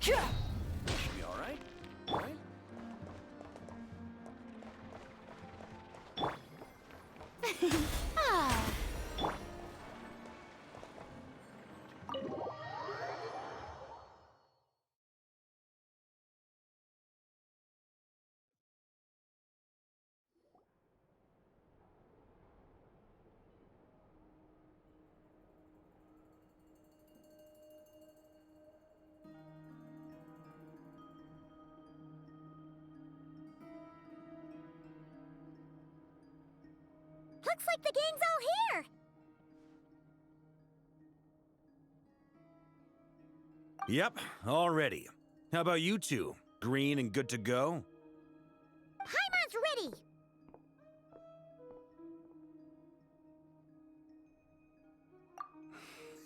Should be alright, right? Ah. Looks like the gang's all here! Yep, all ready. How about you two? Green and good to go? Paimon's ready!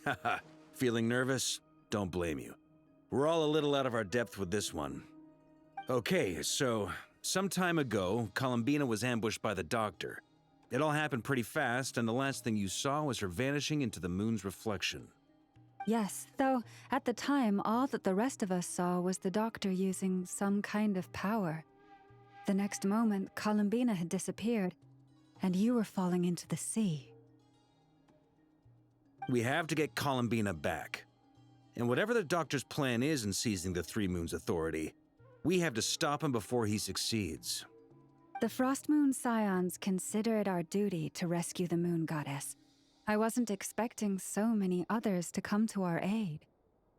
Haha, feeling nervous? Don't blame you. We're all a little out of our depth with this one. Okay, so, some time ago, Columbina was ambushed by the Doctor. It all happened pretty fast, and the last thing you saw was her vanishing into the moon's reflection. Yes, though at the time, all that the rest of us saw was the Doctor using some kind of power. The next moment, Columbina had disappeared, and you were falling into the sea. We have to get Columbina back. And whatever the Doctor's plan is in seizing the Three Moons Authority, we have to stop him before he succeeds. The Frost Moon Scions consider it our duty to rescue the Moon Goddess. I wasn't expecting so many others to come to our aid.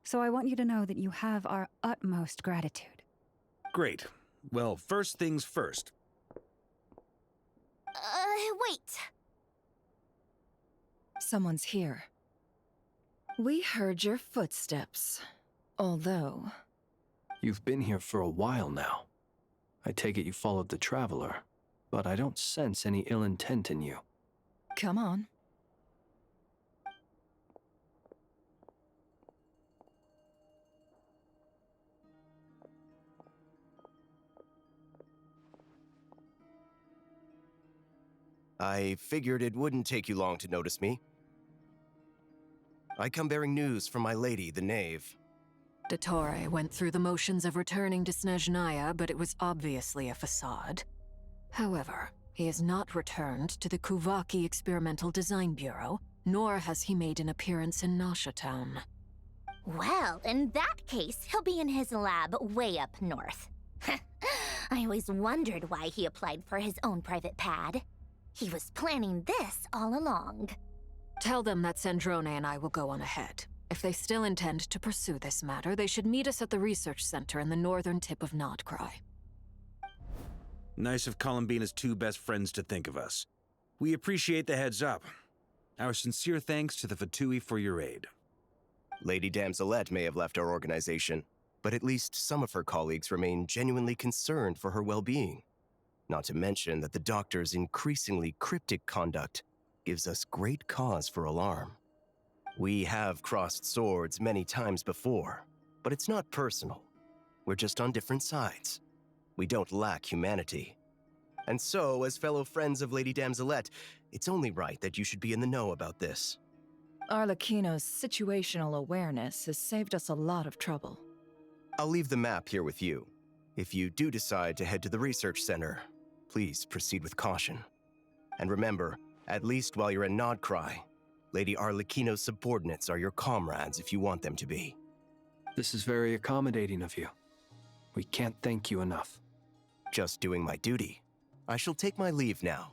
So I want you to know that you have our utmost gratitude. Great. Well, first things first. Wait. Someone's here. We heard your footsteps. Although... You've been here for a while now. I take it you followed the Traveler, but I don't sense any ill intent in you. Come on. I figured it wouldn't take you long to notice me. I come bearing news from my lady, the Knave. Dottore went through the motions of returning to Snezhnaya, but it was obviously a facade. However, he has not returned to the Kuvaki Experimental Design Bureau, nor has he made an appearance in Nasha Town. Well, in that case, he'll be in his lab way up north. I always wondered why he applied for his own private pad. He was planning this all along. Tell them that Sandrone and I will go on ahead. If they still intend to pursue this matter, they should meet us at the research center in the northern tip of Nodcry. Nice of Columbina's two best friends to think of us. We appreciate the heads up. Our sincere thanks to the Fatui for your aid. Lady Damselette may have left our organization, but at least some of her colleagues remain genuinely concerned for her well-being. Not to mention that the Doctor's increasingly cryptic conduct gives us great cause for alarm. We have crossed swords many times before, but it's not personal. We're just on different sides. We don't lack humanity. And so, as fellow friends of Lady Damselette, it's only right that you should be in the know about this. Arlecchino's situational awareness has saved us a lot of trouble. I'll leave the map here with you. If you do decide to head to the research center, please proceed with caution. And remember, at least while you're in Nodcry, Lady Arlecchino's subordinates are your comrades if you want them to be. This is very accommodating of you. We can't thank you enough. Just doing my duty. I shall take my leave now.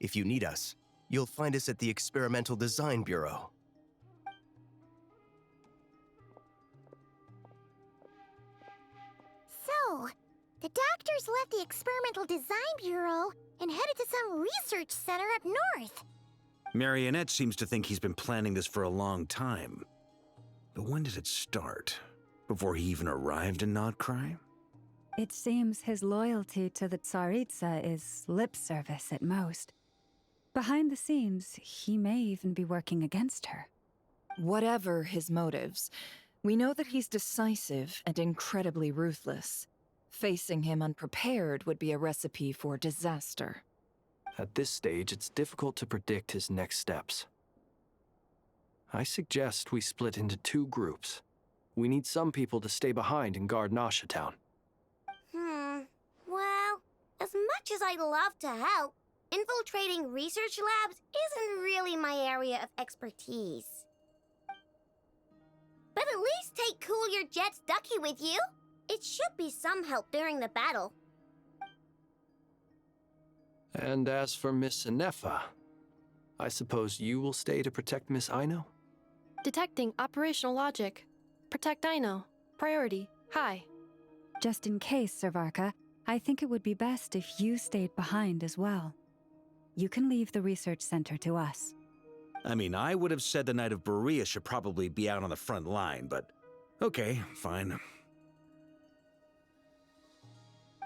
If you need us, you'll find us at the Experimental Design Bureau. So, the Doctors left the Experimental Design Bureau and headed to some research center up north. Marionette seems to think he's been planning this for a long time. But when did it start? Before he even arrived in Nodcry? It seems his loyalty to the Tsaritsa is lip service at most. Behind the scenes, he may even be working against her. Whatever his motives, we know that he's decisive and incredibly ruthless. Facing him unprepared would be a recipe for disaster. At this stage, it's difficult to predict his next steps. I suggest we split into two groups. We need some people to stay behind and guard Nasha Town. Well, as much as I'd love to help, infiltrating research labs isn't really my area of expertise. But at least take Cool Your Jet's Ducky with you. It should be some help during the battle. And as for Miss Inefa, I suppose you will stay to protect Miss Aino? Detecting operational logic. Protect Aino. Priority. High. Just in case, Servarka, I think it would be best if you stayed behind as well. You can leave the research center to us. I mean, I would have said the Knight of Berea should probably be out on the front line, but okay, fine.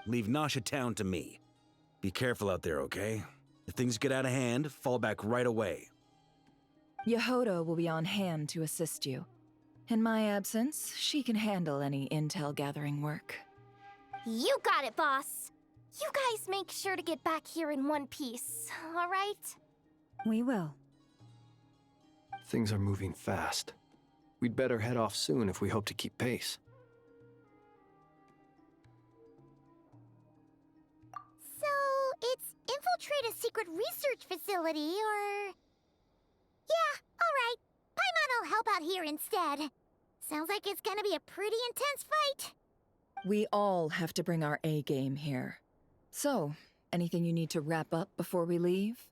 Leave Nasha Town to me. Be careful out there, okay? If things get out of hand, fall back right away. Yehodo will be on hand to assist you. In my absence, she can handle any intel gathering work. You got it, boss. You guys make sure to get back here in one piece, all right? We will. Things are moving fast. We'd better head off soon if we hope to keep pace. So, it's infiltrate a secret research facility, or... Yeah, alright. Paimon will help out here instead. Sounds like it's gonna be a pretty intense fight. We all have to bring our A game here. So, anything you need to wrap up before we leave?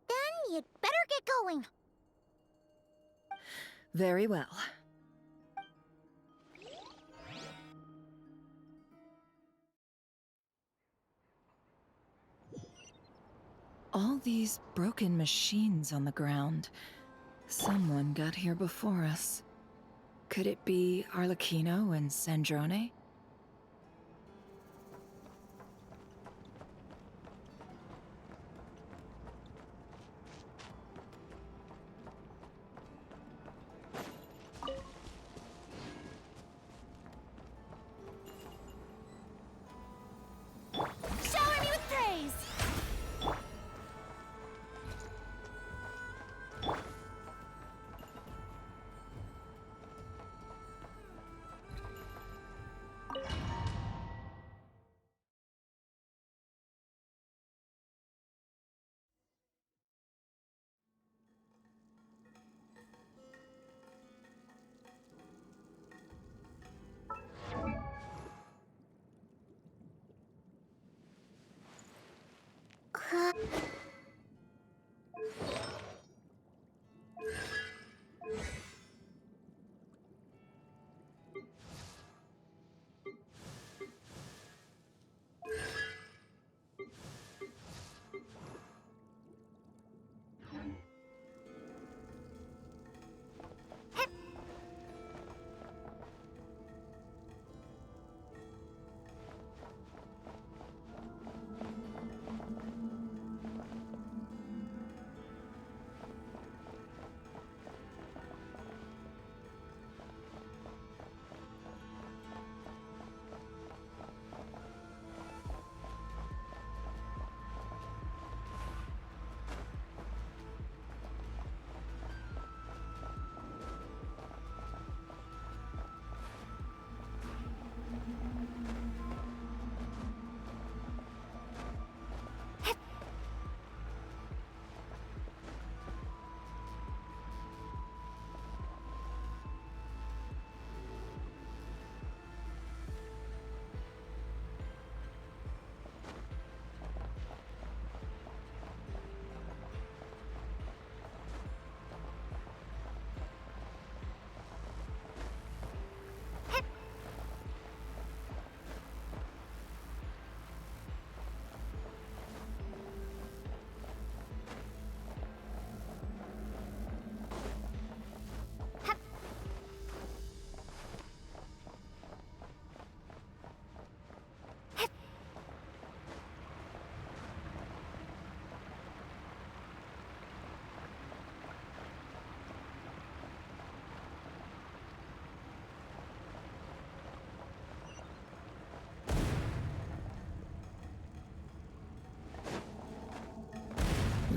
Then you'd better get going. Very well. All these broken machines on the ground. Someone got here before us. Could it be Arlecchino and Sandrone? Shower me with praise!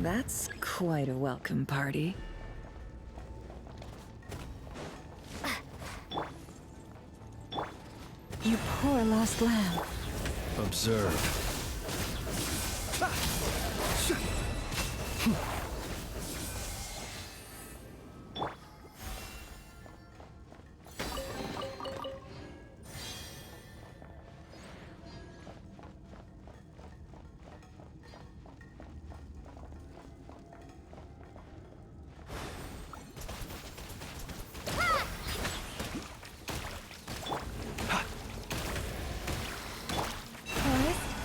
That's quite a welcome party. You poor lost lamb. Observe.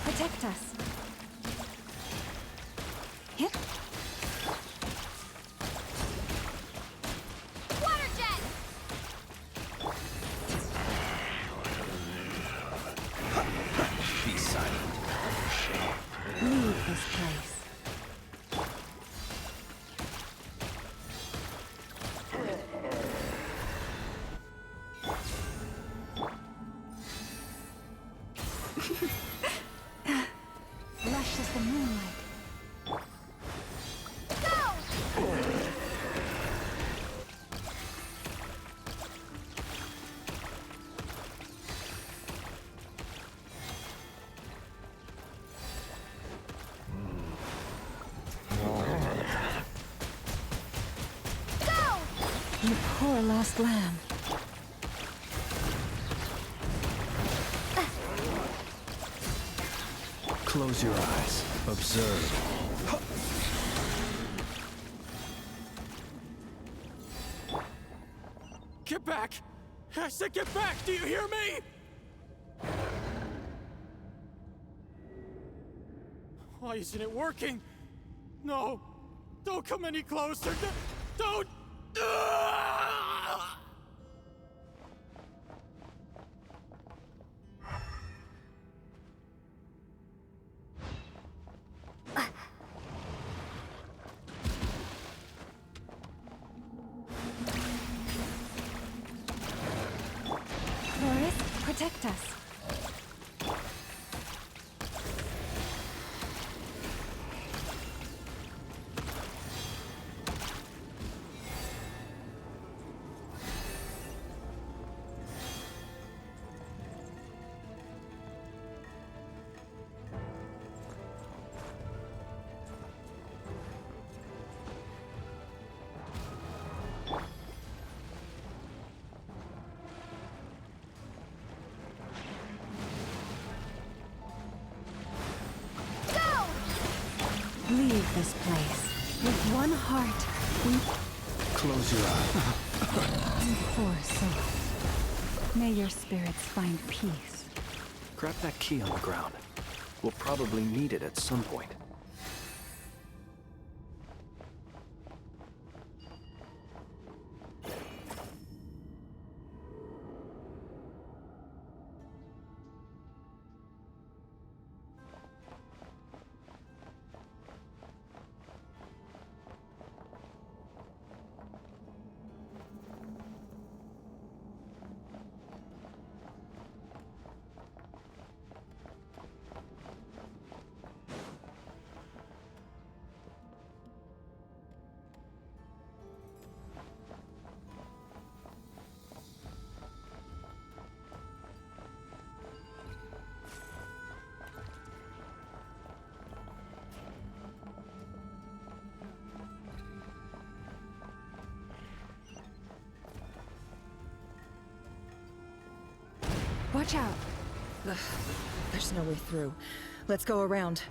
Protect us. Hit. Water jet! Be silent. Leave this place. Lush as the moonlight. You poor lost lamb. Close your eyes. Observe. Get back! I said get back! Do you hear me? Why isn't it working? No! Don't come any closer! Don't! Loris, protect us. Leave this place. With one heart, we... Close your eyes. You poor soul. May your spirits find peace. Grab that key on the ground. We'll probably need it at some point. Watch out. Ugh, there's no way through. Let's go around.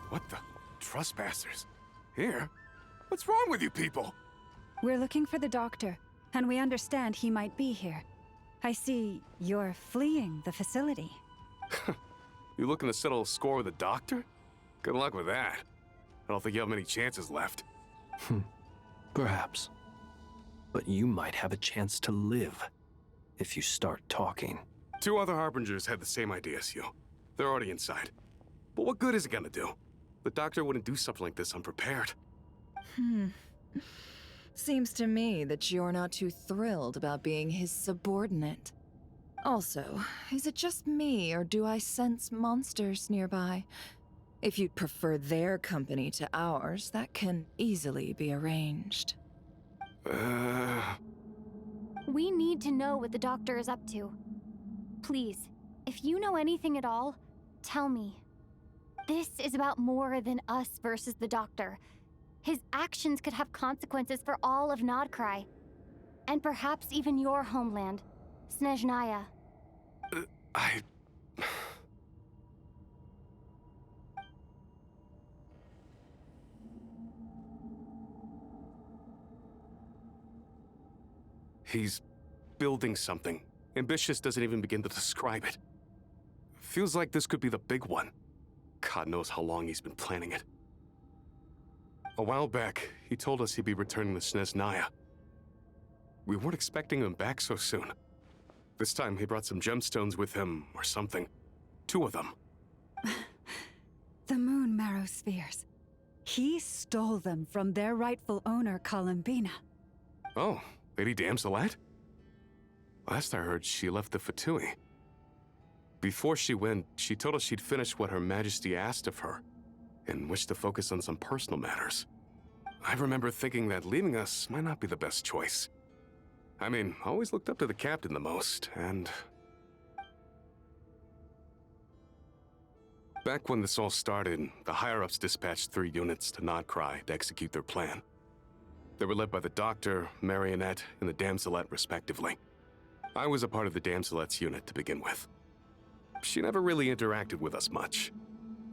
What the? Trespassers? Here? What's wrong with you people? We're looking for the doctor. and we understand he might be here. I see you're fleeing the facility. You looking to settle a score with the doctor? Good luck with that. I don't think you have many chances left. Perhaps. But you might have a chance to live if you start talking. 2 other Harbingers had the same idea as you. They're already inside. But what good is it gonna do? The doctor wouldn't do something like this unprepared. Seems to me that you're not too thrilled about being his subordinate. Also, is it just me, or do I sense monsters nearby? If you'd prefer their company to ours, that can easily be arranged. We need to know what the doctor is up to. Please, if you know anything at all, tell me. This is about more than us versus the doctor. His actions could have consequences for all of Nodcry. And perhaps even your homeland, Snezhnaya. He's building something. Ambitious doesn't even begin to describe it. Feels like this could be the big one. God knows how long he's been planning it. A while back, he told us he'd be returning to Snezhnaya. We weren't expecting him back so soon. This time, he brought some gemstones with him, or something. 2 of them. The moon marrow spheres. He stole them from their rightful owner, Columbina. Oh, Lady Damselat? Last I heard, she left the Fatui. Before she went, she told us she'd finished what Her Majesty asked of her, and wished to focus on some personal matters. I remember thinking that leaving us might not be the best choice. I mean, I always looked up to the captain the most, and... Back when this all started, the higher-ups dispatched 3 units to Nodcry to execute their plan. They were led by the Doctor, Marionette, and the Damselet, respectively. I was a part of the Damselet's unit to begin with. She never really interacted with us much.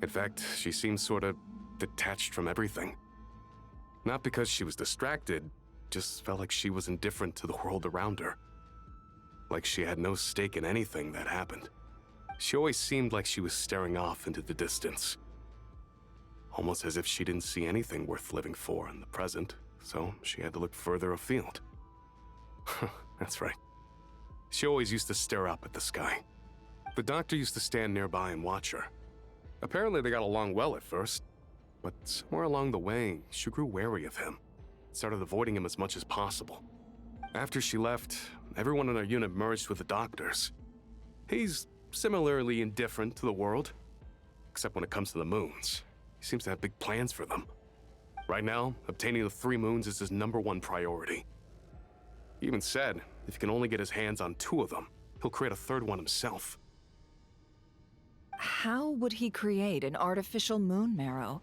In fact, she seemed sort of detached from everything. Not because she was distracted, just felt like she was indifferent to the world around her. Like she had no stake in anything that happened. She always seemed like she was staring off into the distance. Almost as if she didn't see anything worth living for in the present, so she had to look further afield. That's right. She always used to stare up at the sky. The Doctor used to stand nearby and watch her. Apparently they got along well at first, but somewhere along the way, she grew wary of him, started avoiding him as much as possible. After she left, everyone in our unit merged with the Doctor's. He's similarly indifferent to the world, except when it comes to the moons. He seems to have big plans for them. Right now, obtaining the 3 moons is his #1 priority. He even said if he can only get his hands on 2 of them, he'll create a 3rd one himself. How would he create an artificial moon marrow?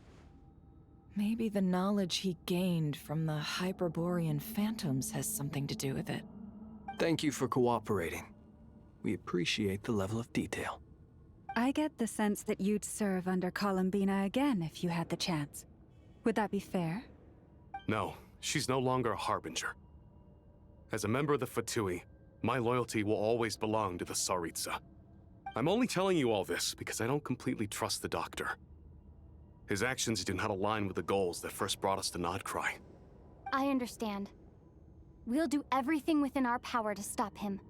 Maybe the knowledge he gained from the Hyperborean phantoms has something to do with it. Thank you for cooperating. We appreciate the level of detail. I get the sense that you'd serve under Columbina again if you had the chance. Would that be fair? No, she's no longer a Harbinger. As a member of the Fatui, my loyalty will always belong to the Tsaritsa. I'm only telling you all this because I don't completely trust the Doctor. His actions do not align with the goals that first brought us to Nodcry. I understand. We'll do everything within our power to stop him.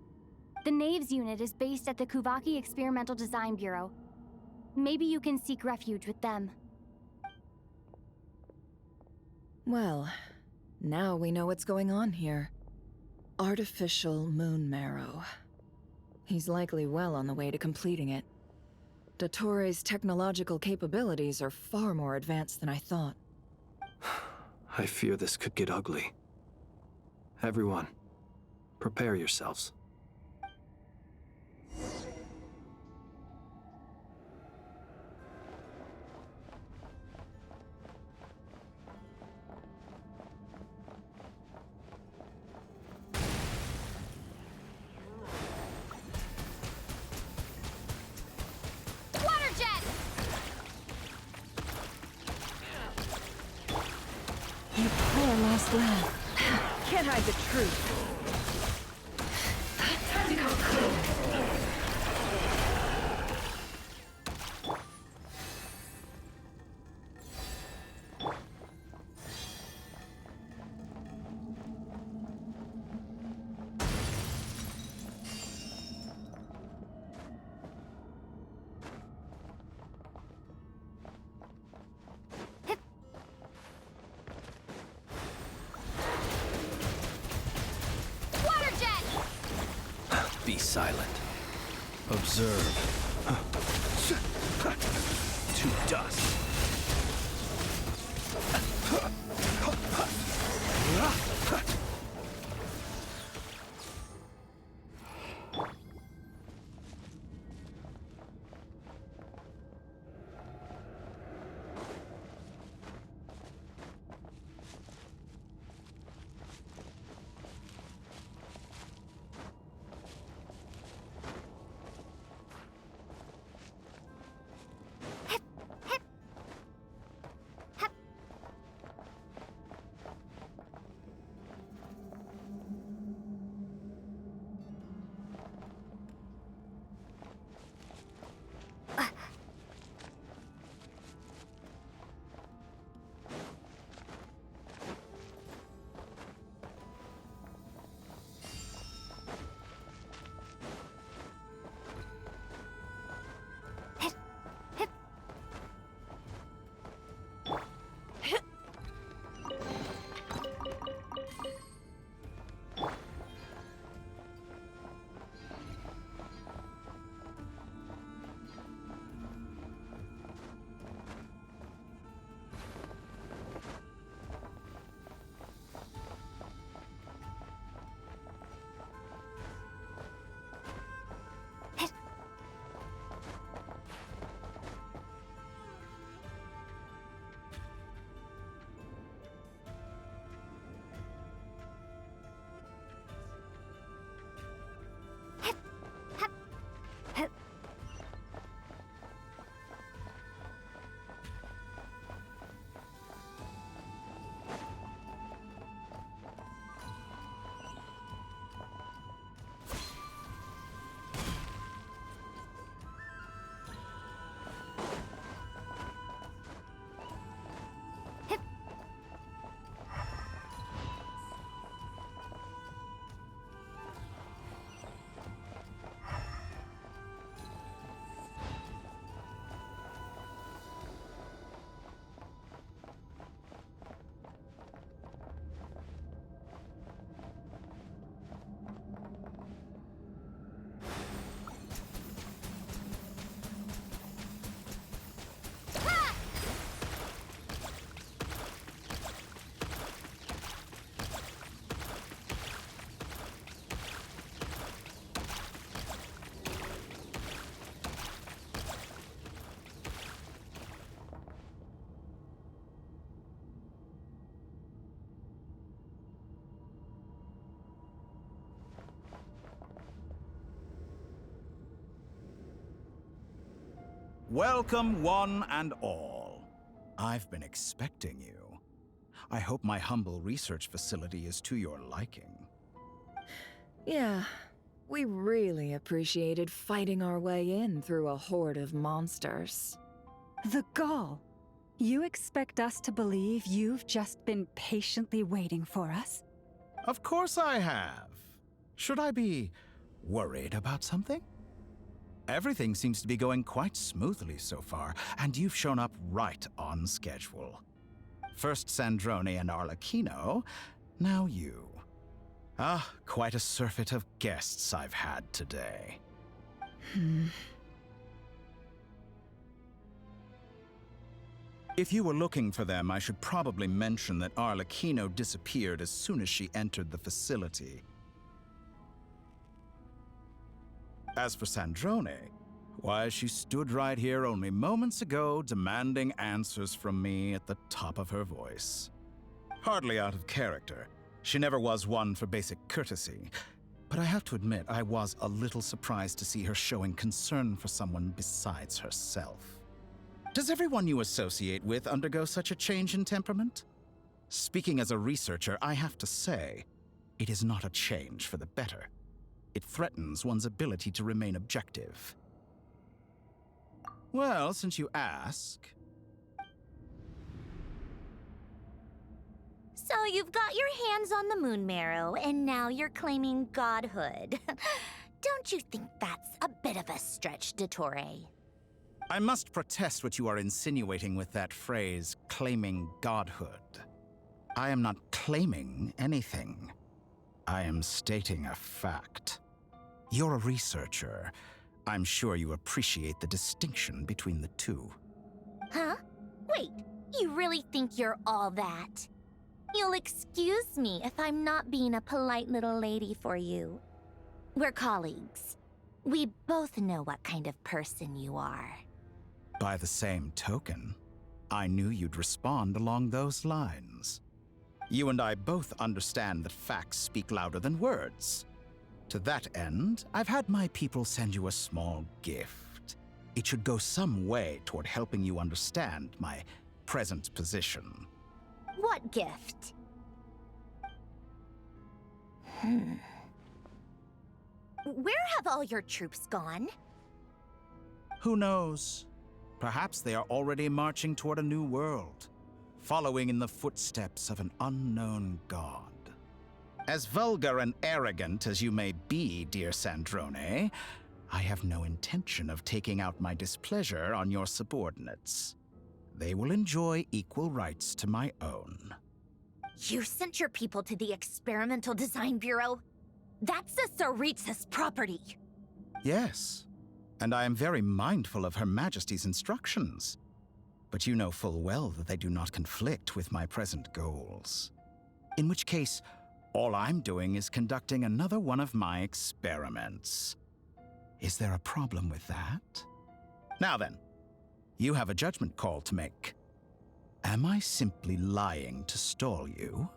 The Knaves unit is based at the Kuvaki Experimental Design Bureau. Maybe you can seek refuge with them. Well, now we know what's going on here. Artificial moon marrow. He's likely well on the way to completing it. Dottore's technological capabilities are far more advanced than I thought. I fear this could get ugly. Everyone, prepare yourselves. You poor lost lad. Can't hide the truth. silent. Observe. To dust. Welcome, one and all. I've been expecting you. I hope my humble research facility is to your liking. Yeah, we really appreciated fighting our way in through a horde of monsters. The gall! You expect us to believe you've just been patiently waiting for us? Of course I have. Should I be worried about something? Everything seems to be going quite smoothly so far, and you've shown up right on schedule. First Sandrone and Arlecchino, now you. Ah, quite a surfeit of guests I've had today. If you were looking for them, I should probably mention that Arlecchino disappeared as soon as she entered the facility. As for Sandrone, why, she stood right here only moments ago demanding answers from me at the top of her voice. Hardly out of character. She never was one for basic courtesy. But I have to admit, I was a little surprised to see her showing concern for someone besides herself. Does everyone you associate with undergo such a change in temperament? Speaking as a researcher, I have to say, it is not a change for the better. It threatens one's ability to remain objective. Well, since you ask... So you've got your hands on the moon marrow, and now you're claiming godhood. Don't you think that's a bit of a stretch, Dottore? I must protest what you are insinuating with that phrase, claiming godhood. I am not claiming anything. I am stating a fact. You're a researcher. I'm sure you appreciate the distinction between the two. Huh? Wait, you really think you're all that? You'll excuse me if I'm not being a polite little lady for you. We're colleagues. We both know what kind of person you are. By the same token, I knew you'd respond along those lines. You and I both understand that facts speak louder than words. To that end, I've had my people send you a small gift. It should go some way toward helping you understand my present position. What gift? Where have all your troops gone? Who knows? Perhaps they are already marching toward a new world, following in the footsteps of an unknown god. As vulgar and arrogant as you may be, dear Sandrone, I have no intention of taking out my displeasure on your subordinates. They will enjoy equal rights to my own. You sent your people to the Experimental Design Bureau? That's the Tsaritsa's property. Yes, and I am very mindful of Her Majesty's instructions. But you know full well that they do not conflict with my present goals. In which case, all I'm doing is conducting another one of my experiments. Is there a problem with that? Now then, you have a judgment call to make. Am I simply lying to stall you?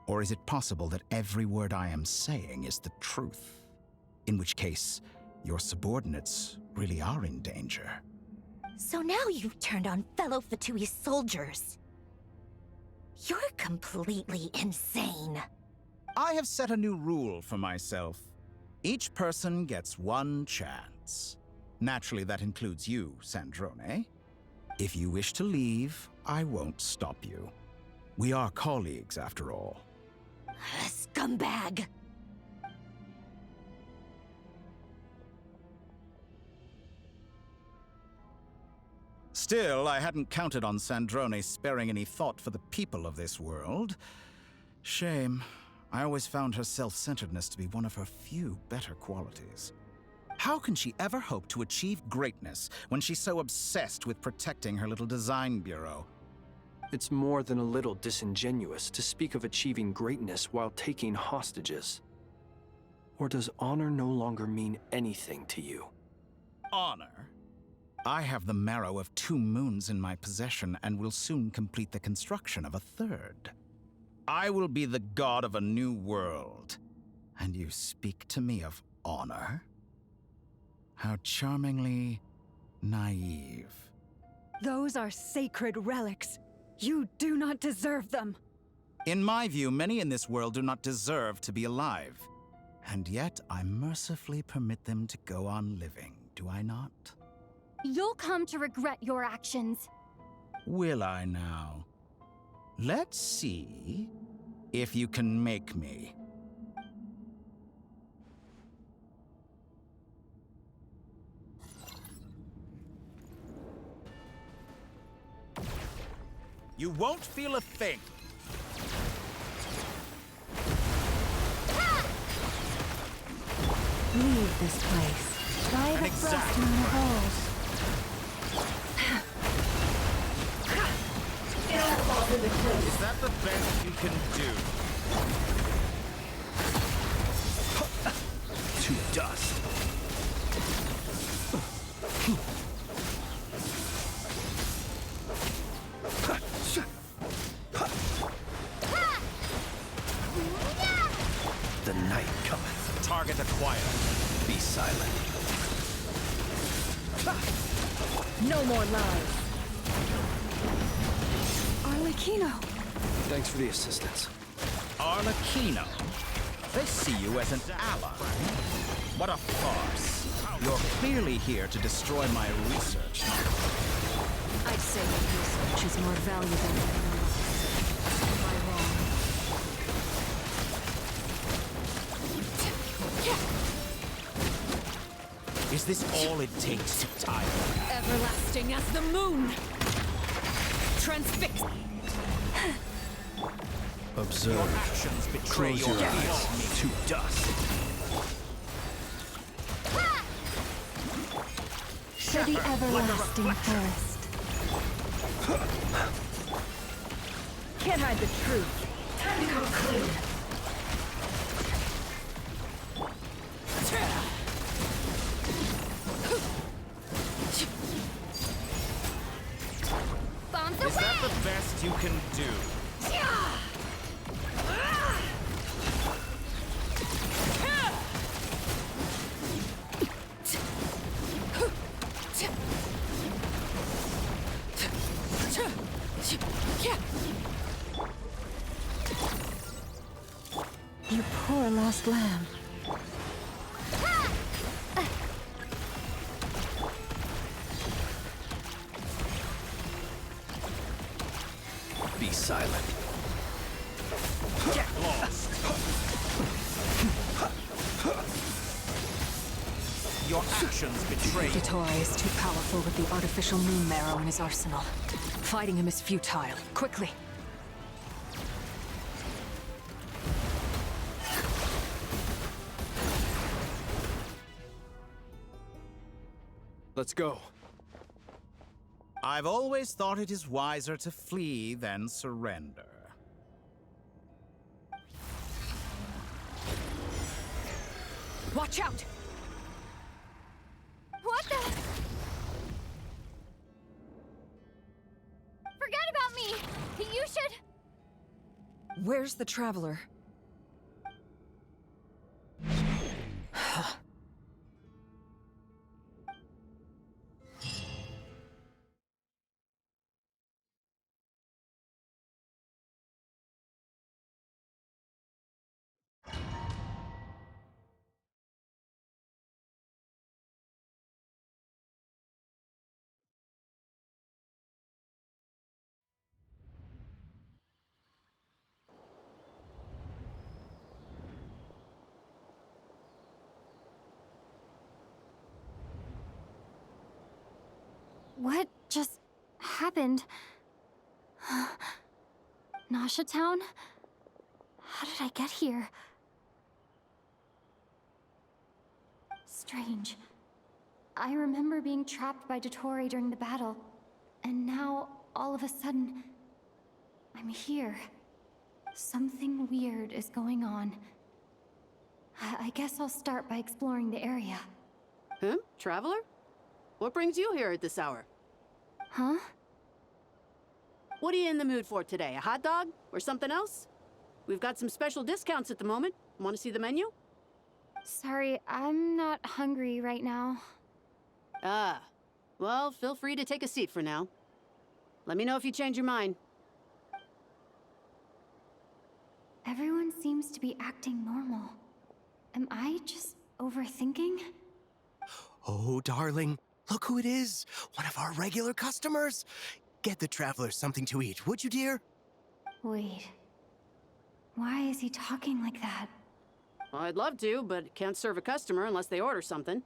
Or is it possible that every word I am saying is the truth? In which case, your subordinates really are in danger. So now you've turned on fellow Fatui soldiers. You're completely insane. I have set a new rule for myself. Each person gets one chance. Naturally, that includes you, Sandrone. If you wish to leave, I won't stop you. We are colleagues, after all. Scumbag! Still, I hadn't counted on Sandrone sparing any thought for the people of this world. Shame. I always found her self-centeredness to be one of her few better qualities. How can she ever hope to achieve greatness when she's so obsessed with protecting her little design bureau? It's more than a little disingenuous to speak of achieving greatness while taking hostages. Or does honor no longer mean anything to you? Honor? I have the marrow of 2 moons in my possession and will soon complete the construction of a 3rd. I will be the god of a new world. And you speak to me of honor? How charmingly naive. Those are sacred relics. You do not deserve them. In my view, many in this world do not deserve to be alive. And yet, I mercifully permit them to go on living, do I not? You'll come to regret your actions. Will I now? Let's see if you can make me. You won't feel a thing. Leave this place. Try the frost moon of old. Is that the best you can do? To dust. The night cometh. Target acquired. Be silent. No more lies. Arlecchino! Thanks for the assistance. Arlecchino? They see you as an ally. What a farce. You're clearly here to destroy my research. I'd say that research is more valuable than anyone else. Am I wrong? Is this all it takes to tie her? Everlasting as the moon! Transfix! Your Observe. actions betray Close your your eyes to dust. To the everlasting forest. Can't hide the truth. Time to go clean. Bombs Is away! that the best you can do? You poor lost lamb. Be silent. Get lost! Your actions betray you. Dottore is too powerful with the artificial moon marrow in his arsenal. Fighting him is futile. Quickly! Let's go. I've always thought it is wiser to flee than surrender. Watch out! What the? Forget about me! You should... Where's the traveler? What just happened? Nasha Town? How did I get here? Strange. I remember being trapped by Dottore during the battle, and now, all of a sudden, I'm here. Something weird is going on. I guess I'll start by exploring the area. Traveler? What brings you here at this hour? Huh? What are you in the mood for today? A hot dog? Or something else? We've got some special discounts at the moment. Want to see the menu? Sorry, I'm not hungry right now. Ah. Well, feel free to take a seat for now. Let me know if you change your mind. Everyone seems to be acting normal. Am I just overthinking? Oh, darling, look who it is. One of our regular customers. Get the traveler something to eat, would you, dear? Wait. Why is he talking like that? Well, I'd love to, but can't serve a customer unless they order something.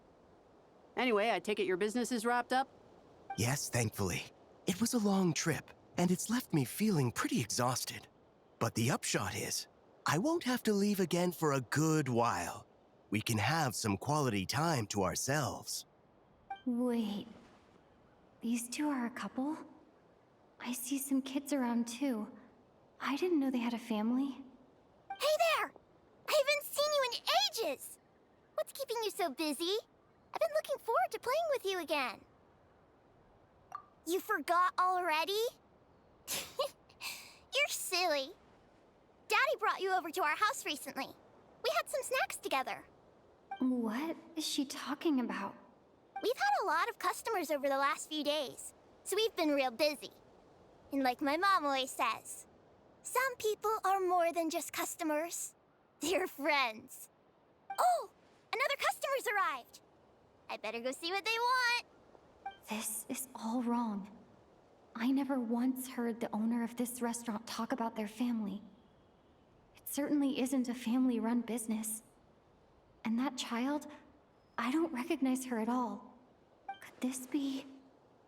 Anyway, I take it your business is wrapped up? Yes, thankfully. It was a long trip, and it's left me feeling pretty exhausted. But the upshot is, I won't have to leave again for a good while. We can have some quality time to ourselves. Wait. These two are a couple? I see some kids around too. I didn't know they had a family. Hey there! I haven't seen you in ages! What's keeping you so busy? I've been looking forward to playing with you again. You forgot already? You're silly. Daddy brought you over to our house recently. We had some snacks together. What is she talking about? We've had a lot of customers over the last few days, so we've been real busy. And like my mom always says, some people are more than just customers. They're friends. Oh, another customer's arrived. I better go see what they want. This is all wrong. I never once heard the owner of this restaurant talk about their family. It certainly isn't a family-run business. And that child, I don't recognize her at all. Could this be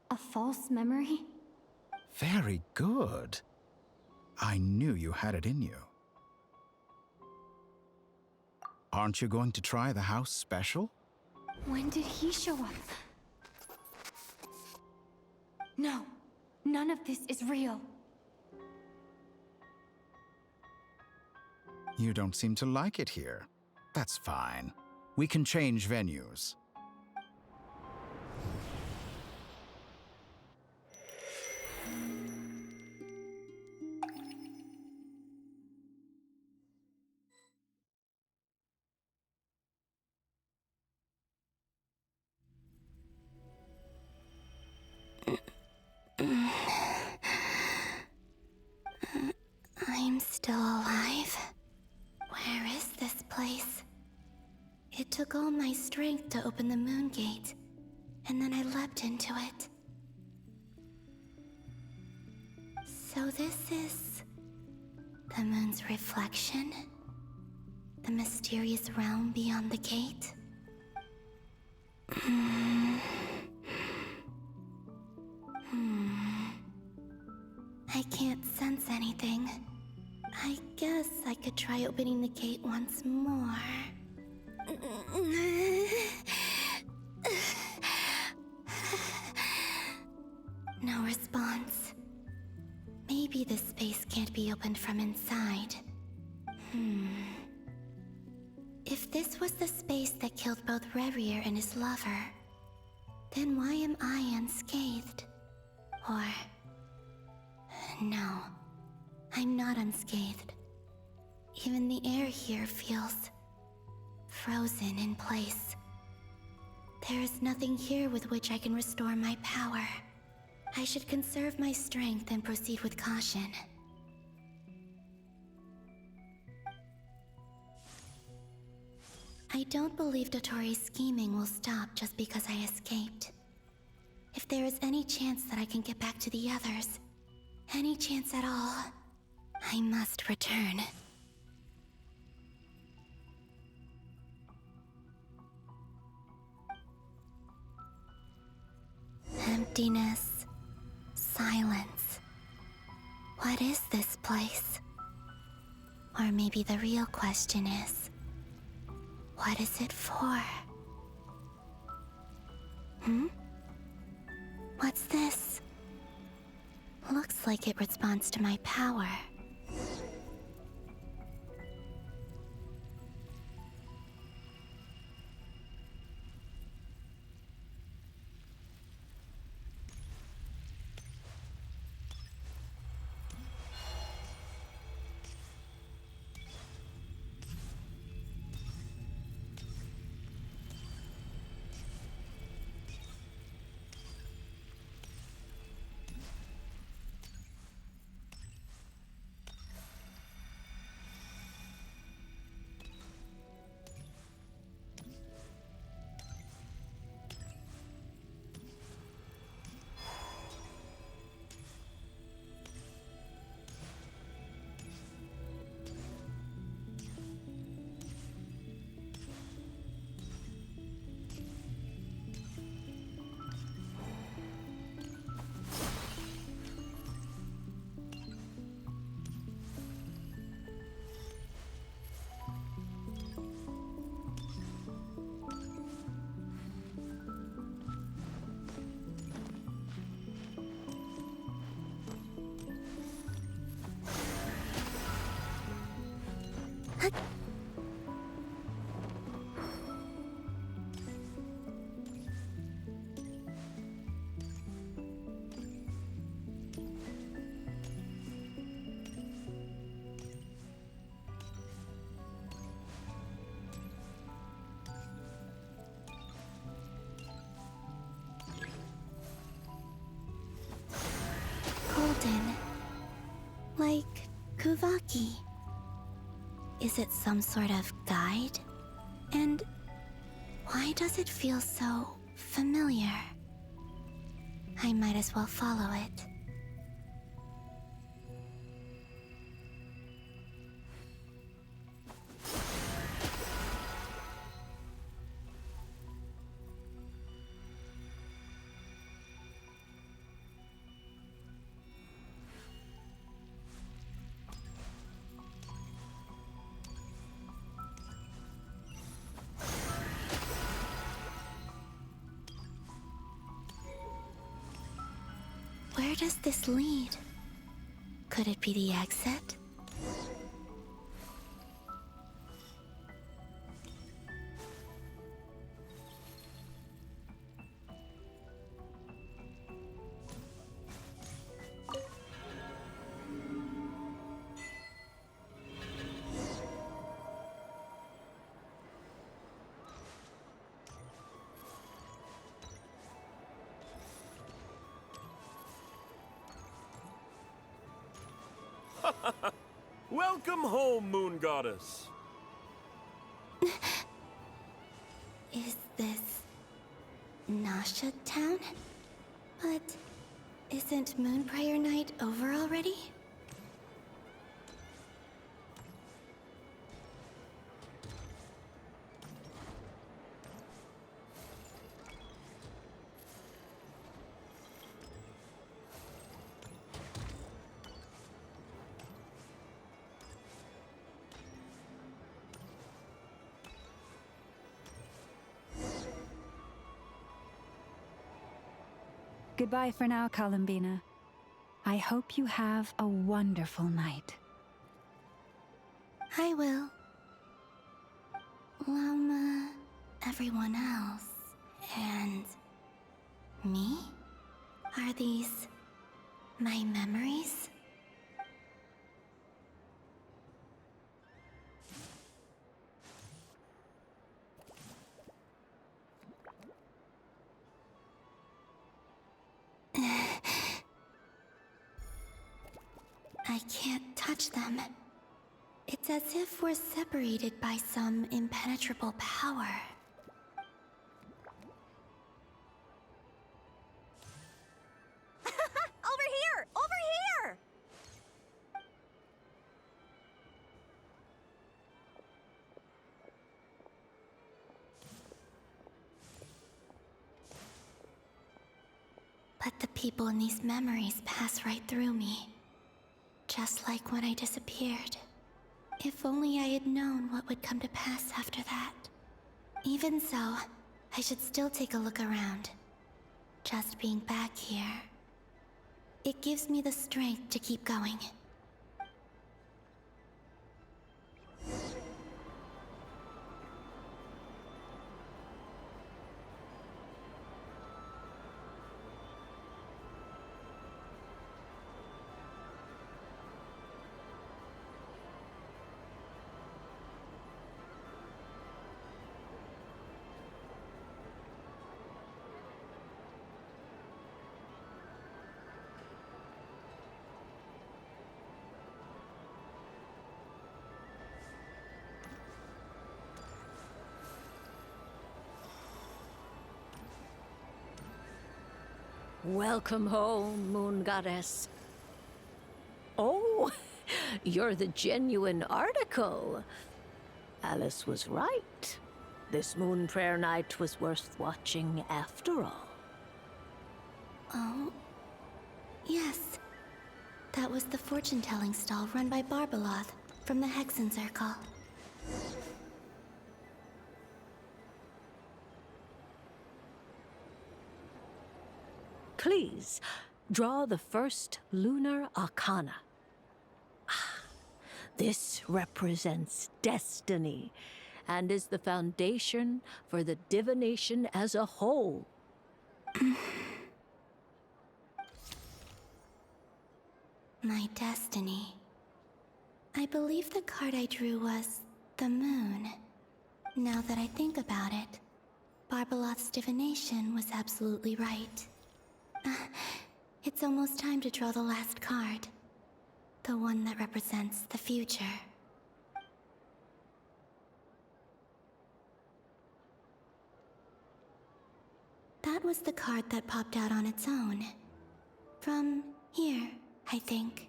a false memory? Very good. I knew you had it in you. Aren't you going to try the house special? When did he show up? No, none of this is real. You don't seem to like it here. That's fine. We can change venues. I'm still alive. Where is this place? It took all my strength to open the moon gate, and then I leapt into it. So this is the moon's reflection? The mysterious realm beyond the gate? I can't sense anything. I guess I could try opening the gate once more. No response. Maybe this space can't be opened from inside. If this was the space that killed both Revier and his lover, then why am I unscathed? Or... no, I'm not unscathed. Even the air here feels... frozen in place. There is nothing here with which I can restore my power. I should conserve my strength and proceed with caution. I don't believe Dotori's scheming will stop just because I escaped. If there is any chance that I can get back to the others, any chance at all, I must return. Emptiness. Silence. What is this place? Or maybe the real question is, what is it for? What's this? Looks like it responds to my power. Golden. Like Kuvaki. Is it some sort of guide? And why does it feel so familiar? I might as well follow it. Where does this lead? Could it be the exit? Welcome home, Moon Goddess. Is this Nasha Town? But isn't Moonbriar Night over already? Goodbye for now, Columbina. I hope you have a wonderful night. I will. Llama, everyone else, and me? Are these my memories? I can't touch them. It's as if we're separated by some impenetrable power. Over here! Over here! But the people in these memories pass right through me. Just like when I disappeared. If only I had known what would come to pass after that. Even so, I should still take a look around. Just being back here. It gives me the strength to keep going. Welcome home, Moon Goddess. Oh, you're the genuine article. Alice was right. This Moon Prayer Night was worth watching after all. Oh, yes. That was the fortune-telling stall run by Barbeloth from the Hexen Circle. Please, draw the first lunar arcana. This represents destiny and is the foundation for the divination as a whole. My destiny. I believe the card I drew was the moon. Now that I think about it, Barbeloth's divination was absolutely right. It's almost time to draw the last card. The one that represents the future. That was the card that popped out on its own. From here, I think.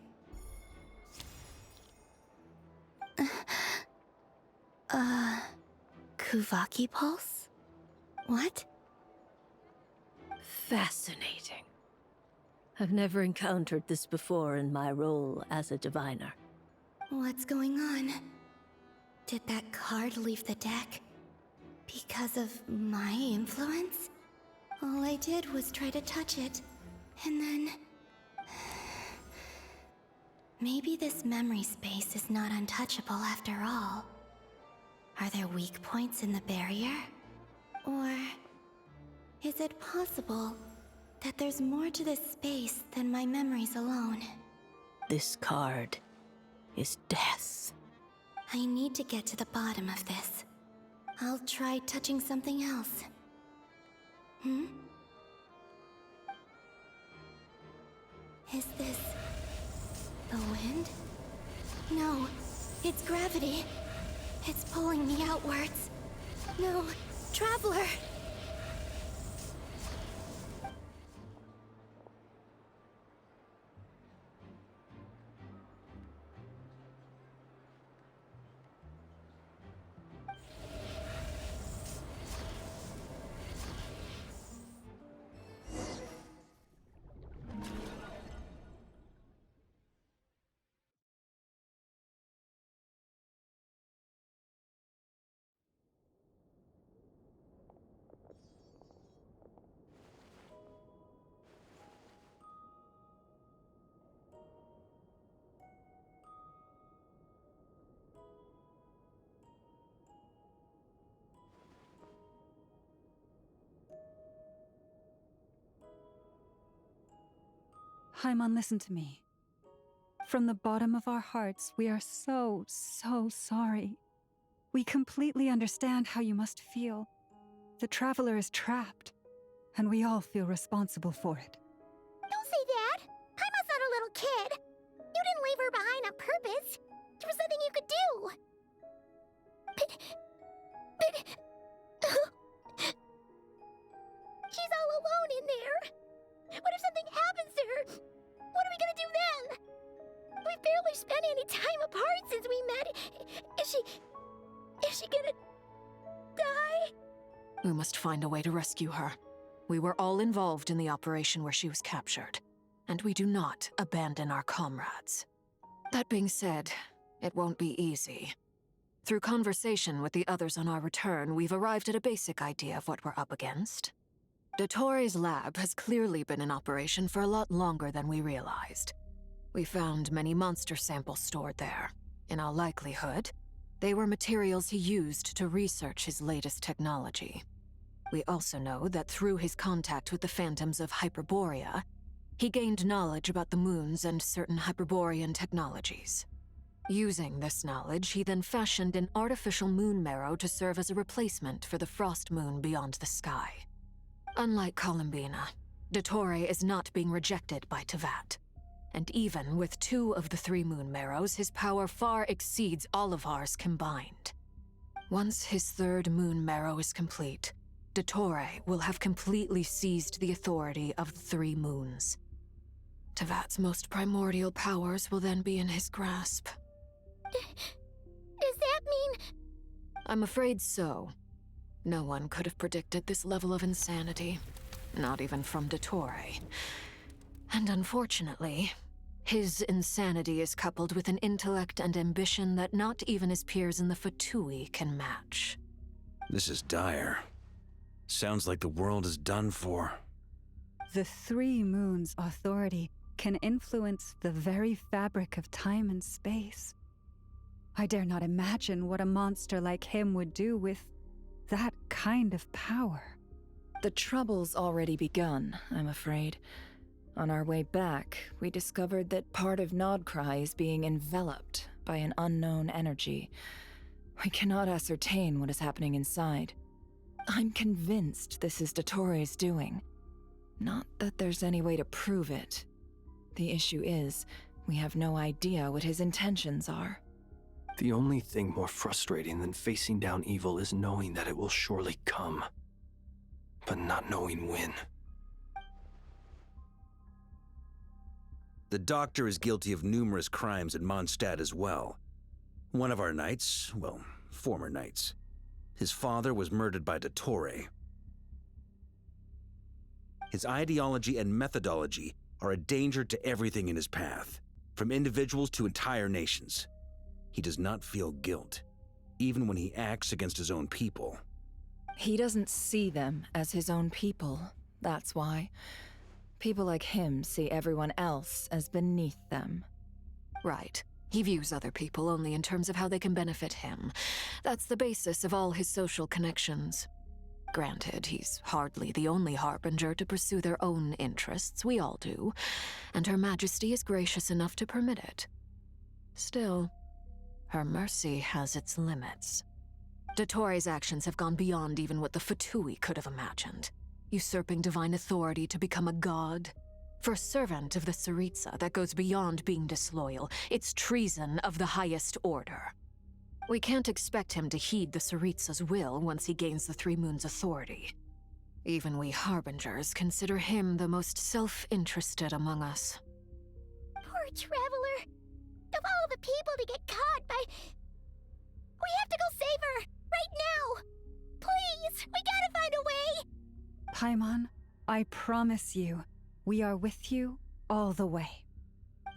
Kuvaki Pulse? What? Fascinating. I've never encountered this before in my role as a diviner. What's going on? Did that card leave the deck? Because of my influence? All I did was try to touch it, and then Maybe this memory space is not untouchable after all. Are there weak points in the barrier? Or is it possible that there's more to this space than my memories alone? This card is death. I need to get to the bottom of this. I'll try touching something else. Is this the wind? No, it's gravity. It's pulling me outwards. No, Traveler! Paimon, listen to me. From the bottom of our hearts, we are so sorry. We completely understand how you must feel. The Traveler is trapped, and we all feel responsible for it. Don't say that! Paimon's not a little kid! You didn't leave her behind on purpose! There was nothing you could do! But... She's all alone in there! What if something happens to her? What are we gonna do then? We've barely spent any time apart since we met. Is she gonna die? We must find a way to rescue her. We were all involved in the operation where she was captured, and we do not abandon our comrades. That being said, it won't be easy. Through conversation with the others on our return, we've arrived at a basic idea of what we're up against. Dottore's lab has clearly been in operation for a lot longer than we realized. We found many monster samples stored there. In all likelihood, they were materials he used to research his latest technology. We also know that through his contact with the phantoms of Hyperborea, he gained knowledge about the moons and certain Hyperborean technologies. Using this knowledge, he then fashioned an artificial moon marrow to serve as a replacement for the frost moon beyond the sky. Unlike Columbina, Dottore is not being rejected by Teyvat. And even with 2 of the 3 moon marrows, his power far exceeds all of ours combined. Once his 3rd moon marrow is complete, Dottore will have completely seized the authority of the 3 moons. Teyvat's most primordial powers will then be in his grasp. Does that mean... I'm afraid so. No one could have predicted this level of insanity, not even from Dottore. And unfortunately, his insanity is coupled with an intellect and ambition that not even his peers in the Fatui can match. This is dire. Sounds like the world is done for. The 3 moons' authority can influence the very fabric of time and space. I dare not imagine what a monster like him would do with that kind of power. The trouble's already begun, I'm afraid. On our way back, we discovered that part of Nodcry is being enveloped by an unknown energy. We cannot ascertain what is happening inside. I'm convinced this is Dottore's doing. Not that there's any way to prove it. The issue is, we have no idea what his intentions are. The only thing more frustrating than facing down evil is knowing that it will surely come, but not knowing when. The Doctor is guilty of numerous crimes at Mondstadt as well. One of our knights, well, former knights, his father was murdered by Dottore. His ideology and methodology are a danger to everything in his path, from individuals to entire nations. He does not feel guilt, even when he acts against his own people. He doesn't see them as his own people, that's why. People like him see everyone else as beneath them. Right. He views other people only in terms of how they can benefit him. That's the basis of all his social connections. Granted, he's hardly the only harbinger to pursue their own interests. We all do. And Her Majesty is gracious enough to permit it. Still, her mercy has its limits. Dottoro's actions have gone beyond even what the Fatui could have imagined. Usurping divine authority to become a god. For a servant of the Tsaritsa, that goes beyond being disloyal. It's treason of the highest order. We can't expect him to heed the Tsaritsa's will once he gains the Three Moons' authority. Even we Harbingers consider him the most self-interested among us. Poor Traveler. Of all the people to get caught by... We have to go save her! Right now! Please! We gotta find a way! Paimon, I promise you, we are with you all the way.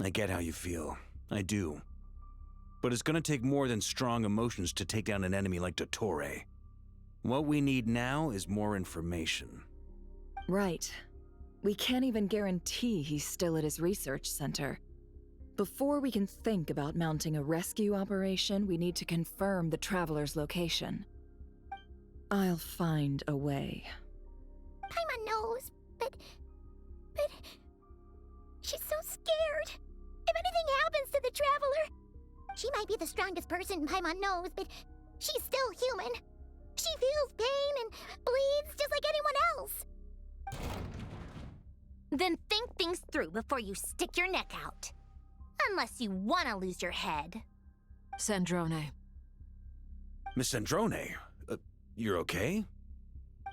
I get how you feel. I do. But it's gonna take more than strong emotions to take down an enemy like Dottore. What we need now is more information. Right. We can't even guarantee he's still at his research center. Before we can think about mounting a rescue operation, we need to confirm the Traveler's location. I'll find a way. Paimon knows, but... She's so scared. If anything happens to the Traveler... She might be the strongest person Paimon knows, but she's still human. She feels pain and bleeds just like anyone else. Then think things through before you stick your neck out. Unless you want to lose your head. Sandrone. Miss Sandrone, you're okay?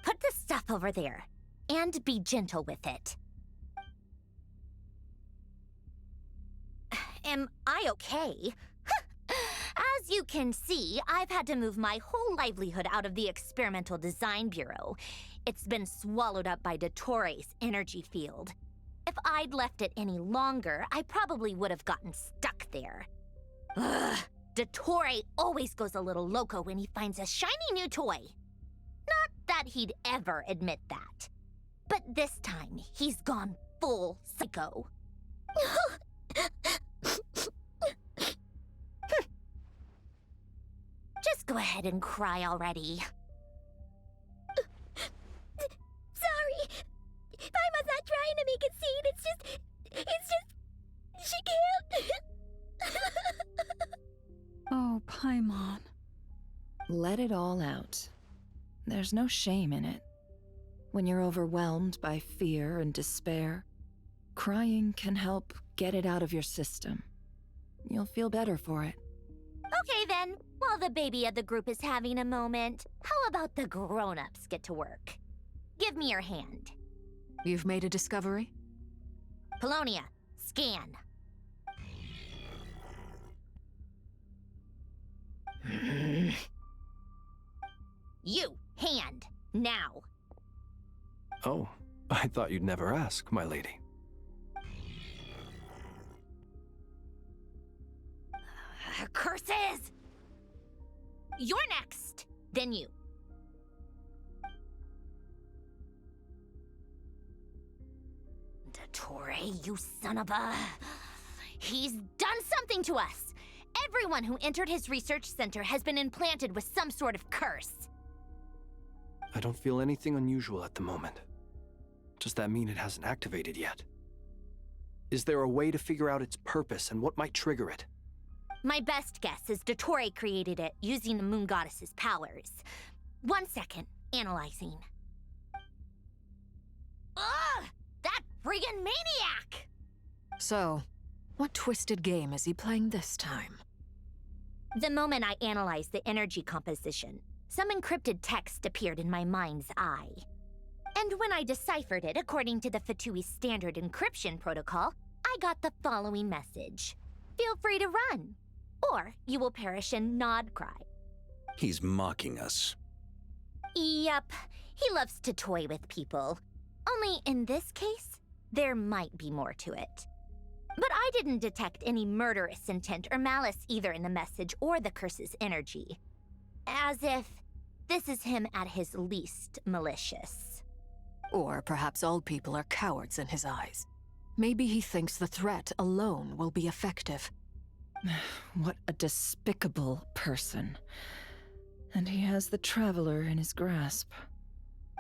Put the stuff over there, and be gentle with it. Am I okay? As you can see, I've had to move my whole livelihood out of the Experimental Design Bureau. It's been swallowed up by Dottore's energy field. If I'd left it any longer, I probably would have gotten stuck there. Ugh, Dottore always goes a little loco when he finds a shiny new toy. Not that he'd ever admit that. But this time, he's gone full psycho. Just go ahead and cry already. Sorry. Paimon's not trying to make it seem. It's just... She can't. Oh, Paimon. Let it all out. There's no shame in it. When you're overwhelmed by fear and despair, crying can help get it out of your system. You'll feel better for it. Okay then, while the baby of the group is having a moment, how about the grown-ups get to work? Give me your hand. You've made a discovery? Polonia, scan. You, hand, now. Oh, I thought you'd never ask, my lady. Curses! You're next, then you. Dottore, you son of a... He's done something to us! Everyone who entered his research center has been implanted with some sort of curse. I don't feel anything unusual at the moment. Does that mean it hasn't activated yet? Is there a way to figure out its purpose and what might trigger it? My best guess is Dottore created it using the Moon Goddess's powers. 1 second, analyzing. Ugh! That friggin' maniac! So, what twisted game is he playing this time? The moment I analyzed the energy composition, some encrypted text appeared in my mind's eye. And when I deciphered it according to the Fatui standard encryption protocol, I got the following message. Feel free to run, or you will perish in nod cry. He's mocking us. Yep, he loves to toy with people. Only in this case, there might be more to it. But I didn't detect any murderous intent or malice either in the message or the curse's energy. As if this is him at his least malicious. Or perhaps all people are cowards in his eyes. Maybe he thinks the threat alone will be effective. What a despicable person. And he has the Traveler in his grasp.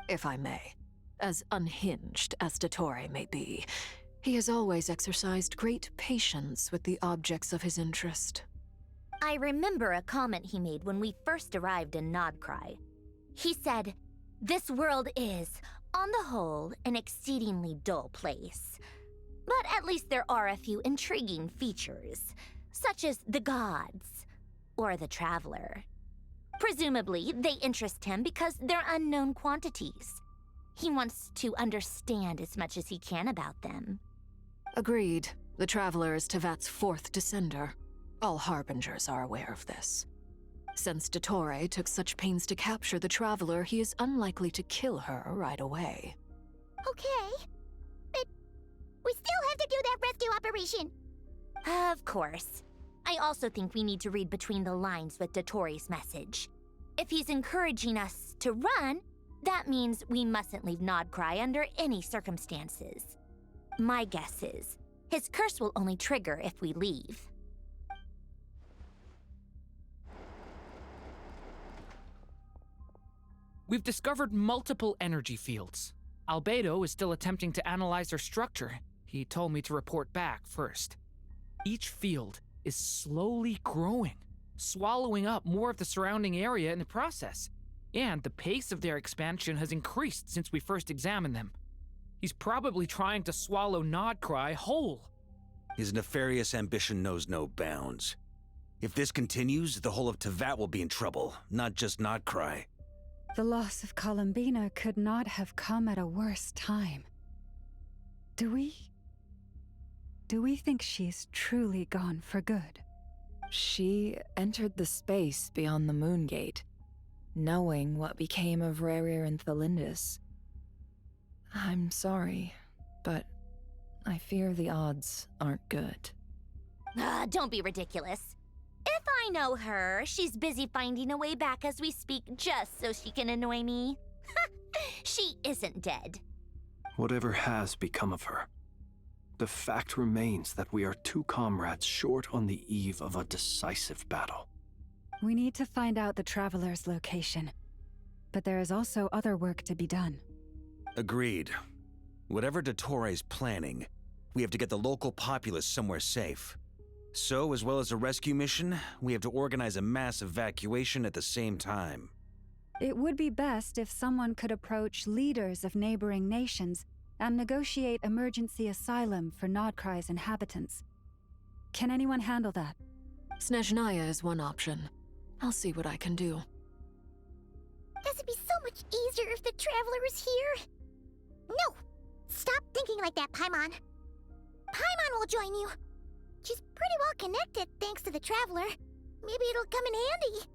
If I may, as unhinged as Dottore may be, he has always exercised great patience with the objects of his interest. I remember a comment he made when we first arrived in Nodcry. He said, "This world is, on the whole, an exceedingly dull place. But at least there are a few intriguing features, such as the gods, or the Traveler. Presumably, they interest him because they're unknown quantities. He wants to understand as much as he can about them." Agreed. The Traveler is Tevat's fourth descender. All Harbingers are aware of this. Since Dottore took such pains to capture the Traveler, he is unlikely to kill her right away. Okay. But we still have to do that rescue operation. Of course. I also think we need to read between the lines with Dottore's message. If he's encouraging us to run, that means we mustn't leave Nodcry under any circumstances. My guess is, his curse will only trigger if we leave. We've discovered multiple energy fields. Albedo is still attempting to analyze their structure. He told me to report back first. Each field is slowly growing, swallowing up more of the surrounding area in the process. And the pace of their expansion has increased since we first examined them. He's probably trying to swallow Nodcry whole. His nefarious ambition knows no bounds. If this continues, the whole of Tevat will be in trouble, not just Nodcry. The loss of Columbina could not have come at a worse time. Do we think she's truly gone for good? She entered the space beyond the Moon Gate, knowing what became of Rerir and Thalindus. I'm sorry, but I fear the odds aren't good. Don't be ridiculous. If I know her, she's busy finding a way back as we speak just so she can annoy me. She isn't dead. Whatever has become of her, the fact remains that we are two comrades short on the eve of a decisive battle. We need to find out the Traveler's location. But there is also other work to be done. Agreed. Whatever Dottore's planning, we have to get the local populace somewhere safe. So, as well as a rescue mission, we have to organize a mass evacuation at the same time. It would be best if someone could approach leaders of neighboring nations and negotiate emergency asylum for Nodcry's inhabitants. Can anyone handle that? Snezhnaya is one option. I'll see what I can do. This would be so much easier if the Traveler was here. No! Stop thinking like that, Paimon. Paimon will join you. She's pretty well connected thanks to the Traveler. Maybe it'll come in handy.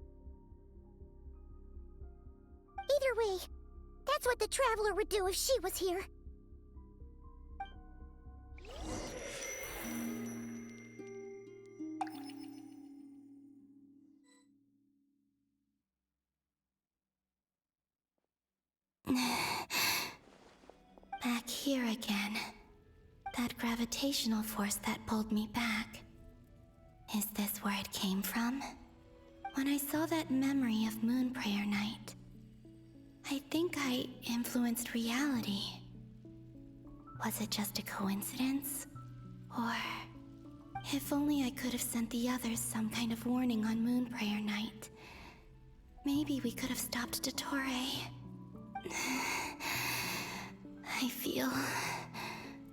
Either way, that's what the Traveler would do if she was here. Back here again. That gravitational force that pulled me back. Is this where it came from? When I saw that memory of Moon Prayer Night, I think I influenced reality. Was it just a coincidence? Or if only I could have sent the others some kind of warning on Moon Prayer Night. Maybe we could have stopped Dottore. I feel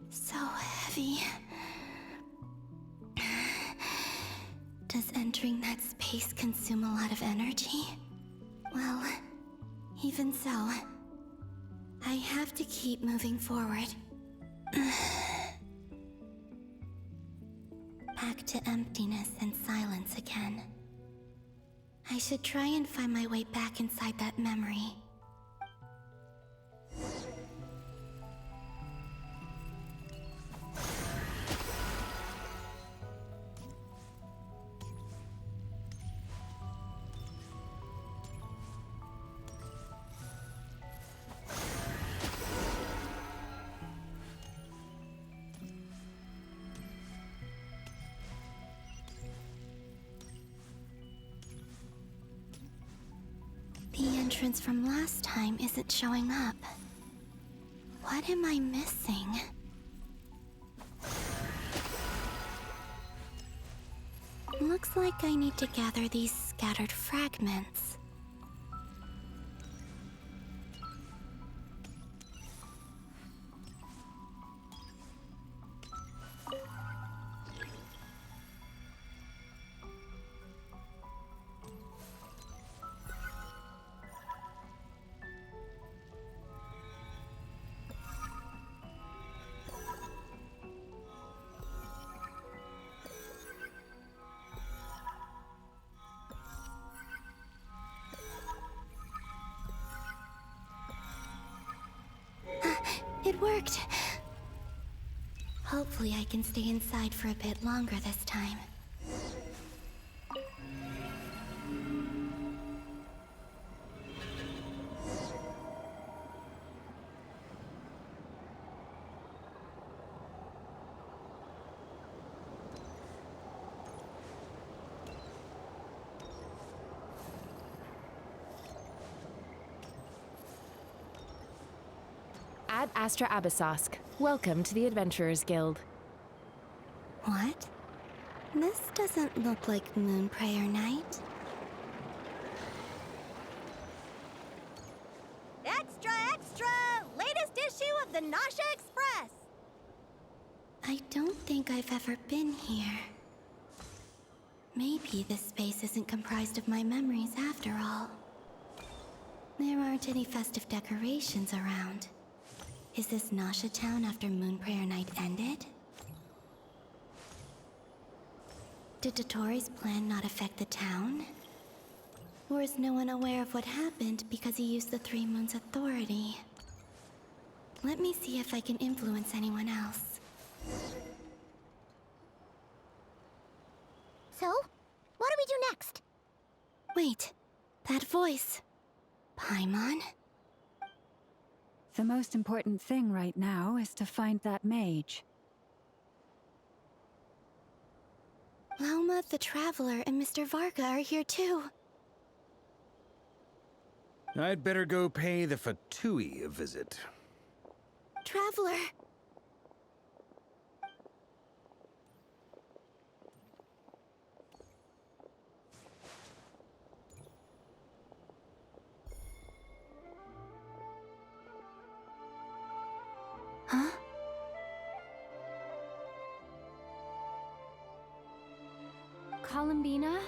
so heavy. Does entering that space consume a lot of energy? Well, even so, I have to keep moving forward. Back to emptiness and silence again. I should try and find my way back inside that memory. entrance from last time isn't showing up. What am I missing? Looks like I need to gather these scattered fragments. It worked. Hopefully I can stay inside for a bit longer this time. Ad Astra Abyssosque. Welcome to the Adventurers Guild. What? This doesn't look like Moonprayer Night. Extra, extra! Latest issue of the Nasha Express! I don't think I've ever been here. Maybe this space isn't comprised of my memories after all. There aren't any festive decorations around. Is this Nasha Town after Moonprayer Night ended? Did Dotori's plan not affect the town? Or is no one aware of what happened because he used the Three Moons' authority? Let me see if I can influence anyone else. So, what do we do next? Wait, that voice. Paimon? The most important thing right now is to find that mage. Lauma the Traveler and Mr. Varga are here too. I'd better go pay the Fatui a visit. Traveler! Huh? Columbina?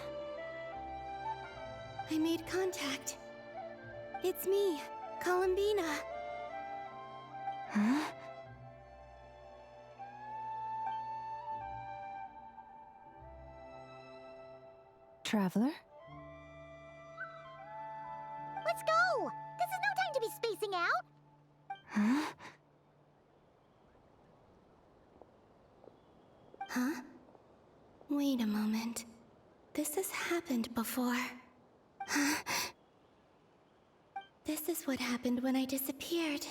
I made contact. It's me, Columbina. Huh? Traveler? Let's go! This is no time to be spacing out! Huh? Huh? Wait a moment. This has happened before. Huh? This is what happened when I disappeared.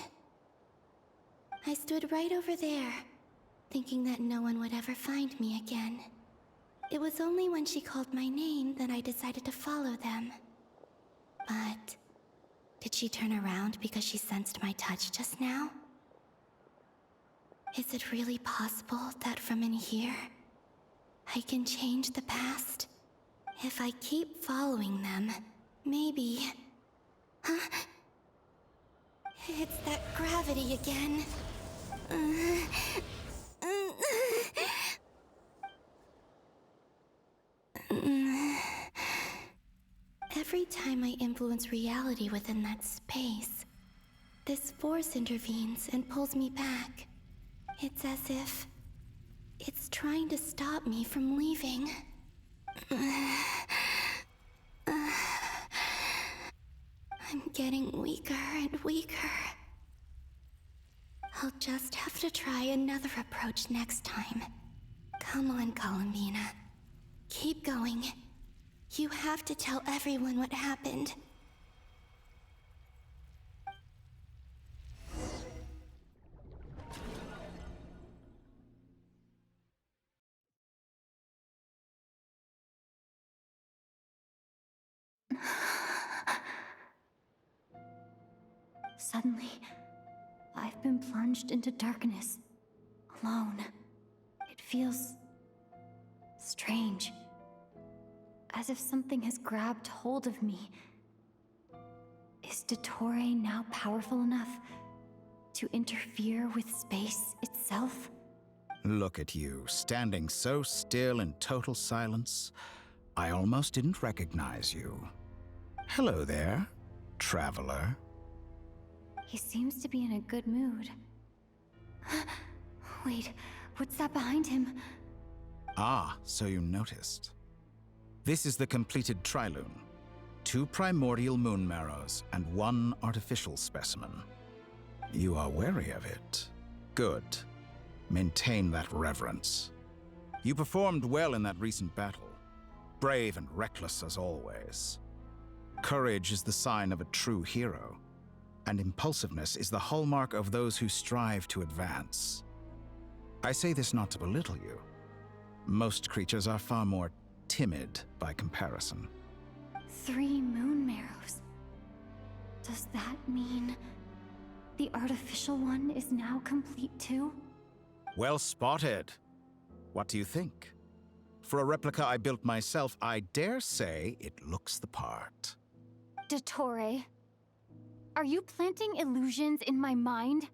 I stood right over there, thinking that no one would ever find me again. It was only when she called my name that I decided to follow them. But did she turn around because she sensed my touch just now? Is it really possible that from in here, I can change the past? If I keep following them, maybe... Huh? It's that gravity again. Every time I influence reality within that space, this force intervenes and pulls me back. It's as if it's trying to stop me from leaving. I'm getting weaker and weaker. I'll just have to try another approach next time. Come on, Columbina. Keep going. You have to tell everyone what happened. Suddenly, I've been plunged into darkness, alone. It feels strange, as if something has grabbed hold of me. Is Dottore now powerful enough to interfere with space itself? Look at you, standing so still in total silence. I almost didn't recognize you. Hello there, traveler. He seems to be in a good mood. Wait, what's that behind him? Ah, so you noticed. This is the completed Trilune. 2 primordial moon marrows and 1 artificial specimen. You are wary of it. Good. Maintain that reverence. You performed well in that recent battle. Brave and reckless as always. Courage is the sign of a true hero, and impulsiveness is the hallmark of those who strive to advance. I say this not to belittle you. Most creatures are far more timid by comparison. 3 moon marrows. Does that mean the artificial one is now complete too? Well spotted. What do you think? For a replica I built myself, I dare say it looks the part. Dottore, are you planting illusions in my mind?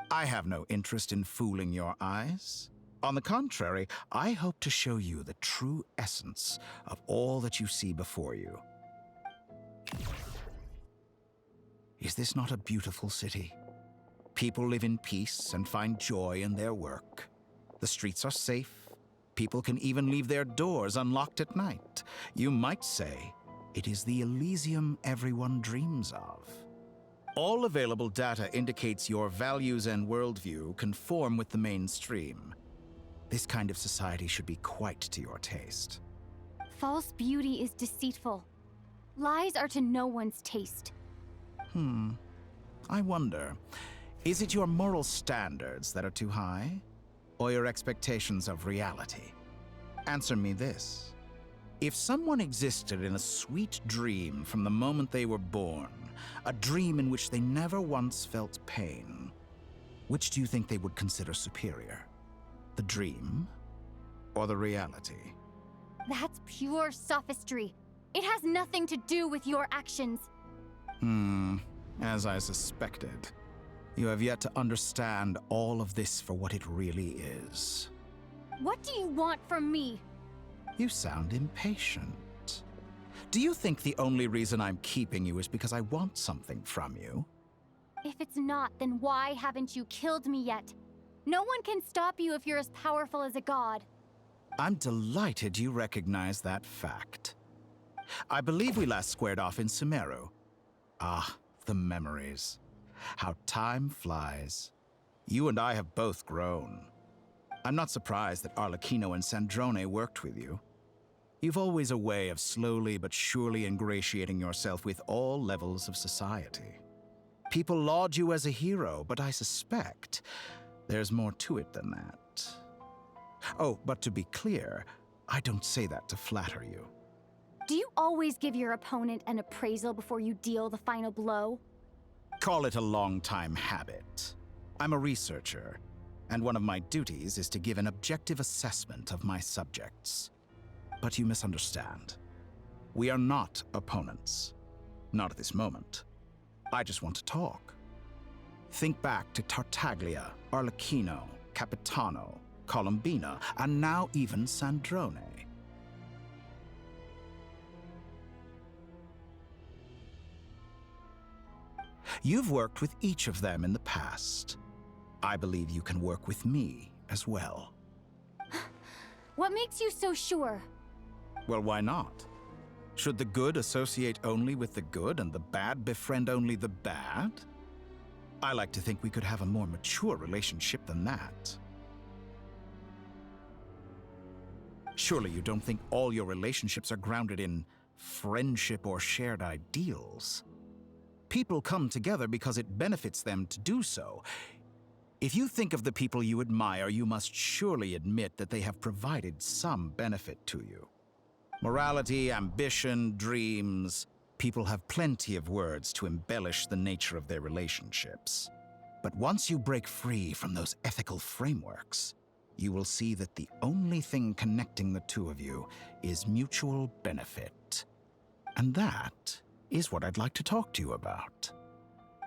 I have no interest in fooling your eyes. On the contrary, I hope to show you the true essence of all that you see before you. Is this not a beautiful city? People live in peace and find joy in their work. The streets are safe. People can even leave their doors unlocked at night. You might say it is the Elysium everyone dreams of. All available data indicates your values and worldview conform with the mainstream. This kind of society should be quite to your taste. False beauty is deceitful. Lies are to no one's taste. I wonder, is it your moral standards that are too high? Or your expectations of reality? Answer me this. If someone existed in a sweet dream from the moment they were born, a dream in which they never once felt pain, which do you think they would consider superior? The dream or the reality? That's pure sophistry. It has nothing to do with your actions. As I suspected. You have yet to understand all of this for what it really is. What do you want from me? You sound impatient. Do you think the only reason I'm keeping you is because I want something from you? If it's not, then why haven't you killed me yet? No one can stop you if you're as powerful as a god. I'm delighted you recognize that fact. I believe we last squared off in Sumeru. Ah, the memories. How time flies. You and I have both grown. I'm not surprised that Arlecchino and Sandrone worked with you. You've always a way of slowly but surely ingratiating yourself with all levels of society. People laud you as a hero, but I suspect there's more to it than that. Oh, but to be clear, I don't say that to flatter you. Do you always give your opponent an appraisal before you deal the final blow? Call it a long-time habit. I'm a researcher, and one of my duties is to give an objective assessment of my subjects. But you misunderstand. We are not opponents. Not at this moment. I just want to talk. Think back to Tartaglia, Arlecchino, Capitano, Colombina, and now even Sandrone. You've worked with each of them in the past. I believe you can work with me as well. What makes you so sure? Well, why not? Should the good associate only with the good and the bad befriend only the bad? I like to think we could have a more mature relationship than that. Surely you don't think all your relationships are grounded in friendship or shared ideals? People come together because it benefits them to do so. If you think of the people you admire, you must surely admit that they have provided some benefit to you. Morality, ambition, dreams, People have plenty of words to embellish the nature of their relationships. But once you break free from those ethical frameworks, you will see that the only thing connecting the two of you is mutual benefit. And that is what I'd like to talk to you about.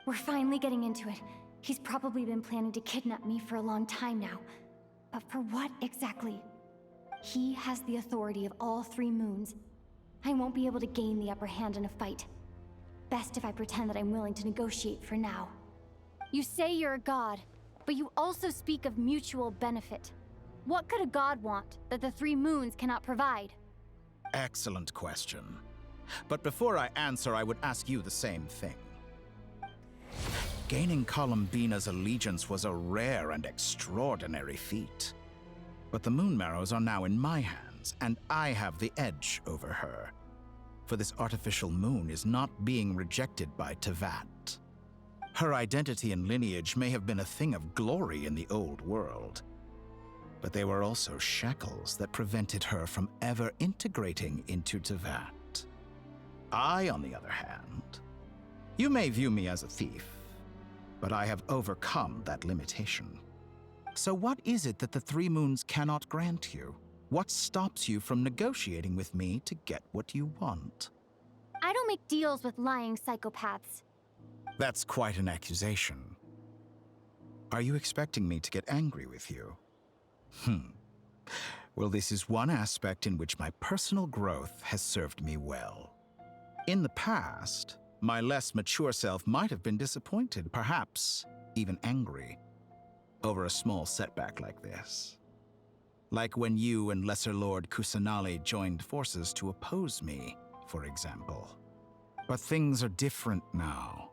We're finally getting into it. He's probably been planning to kidnap me for a long time now. But for what exactly? He has the authority of all 3 moons. I won't be able to gain the upper hand in a fight. Best if I pretend that I'm willing to negotiate for now. You say you're a god, but you also speak of mutual benefit. What could a god want that the 3 moons cannot provide? Excellent question. But before I answer, I would ask you the same thing. Gaining Columbina's allegiance was a rare and extraordinary feat. But the Moon Marrows are now in my hands, and I have the edge over her. For this artificial moon is not being rejected by Tevat. Her identity and lineage may have been a thing of glory in the old world, but they were also shackles that prevented her from ever integrating into Tevat. I, on the other hand, you may view me as a thief, but I have overcome that limitation. So what is it that the 3 moons cannot grant you? What stops you from negotiating with me to get what you want? I don't make deals with lying psychopaths. That's quite an accusation. Are you expecting me to get angry with you? Well, this is one aspect in which my personal growth has served me well. In the past, my less mature self might have been disappointed, perhaps even angry, over a small setback like this. Like when you and Lesser Lord Kusanali joined forces to oppose me, for example. But things are different now.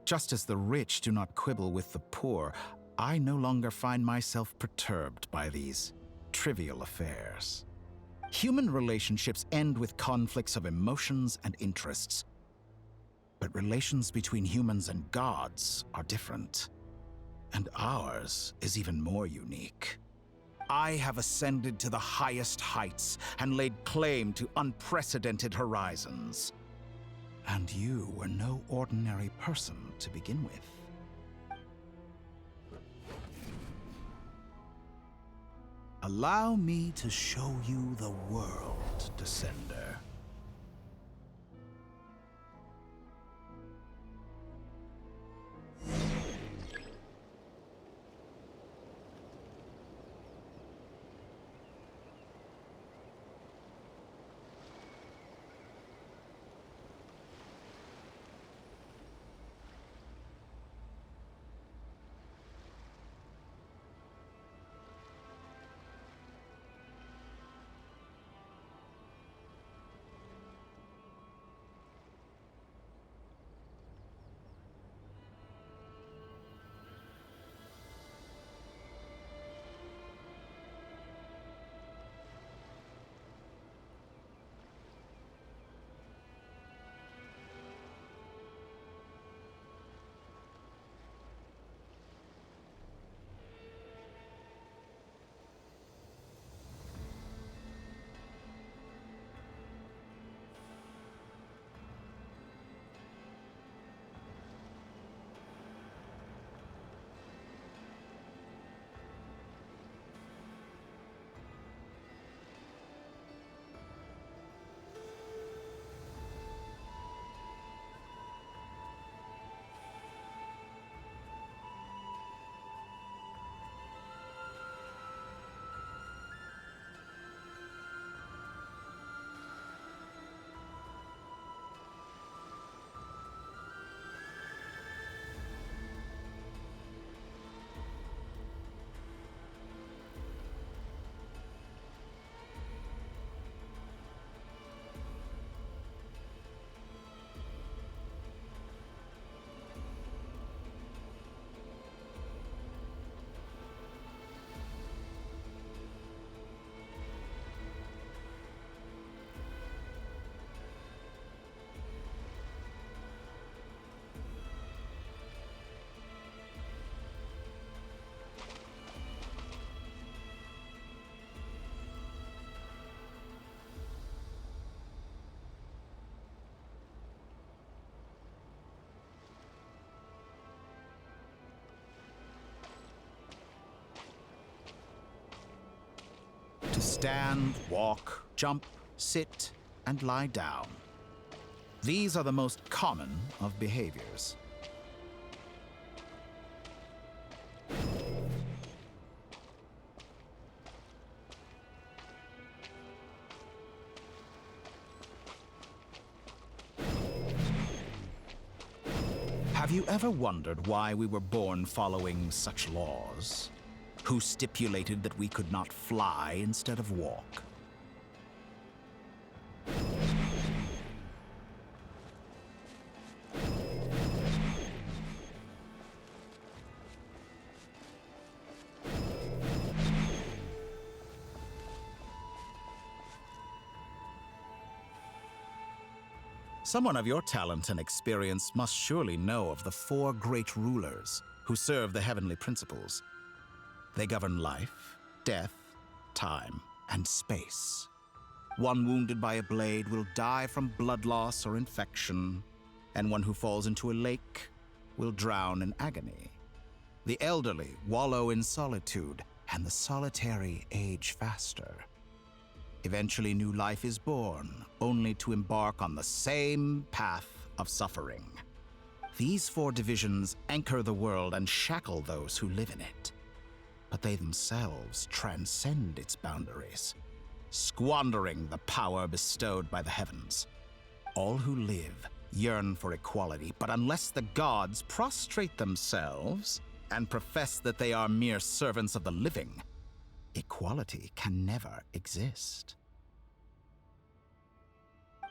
Just as the rich do not quibble with the poor, I no longer find myself perturbed by these trivial affairs. Human relationships end with conflicts of emotions and interests. But relations between humans and gods are different. And ours is even more unique. I have ascended to the highest heights and laid claim to unprecedented horizons. And you were no ordinary person to begin with. Allow me to show you the world, Descender. to stand, walk, jump, sit, and lie down. These are the most common of behaviors. Have you ever wondered why we were born following such laws? Who stipulated that we could not fly instead of walk? Someone of your talent and experience must surely know of the 4 great rulers who serve the heavenly principles. They govern life, death, time, and space. One wounded by a blade will die from blood loss or infection, and one who falls into a lake will drown in agony. The elderly wallow in solitude, and the solitary age faster. Eventually, new life is born, only to embark on the same path of suffering. These 4 divisions anchor the world and shackle those who live in it. But they themselves transcend its boundaries, squandering the power bestowed by the heavens. All who live yearn for equality, but unless the gods prostrate themselves and profess that they are mere servants of the living, equality can never exist.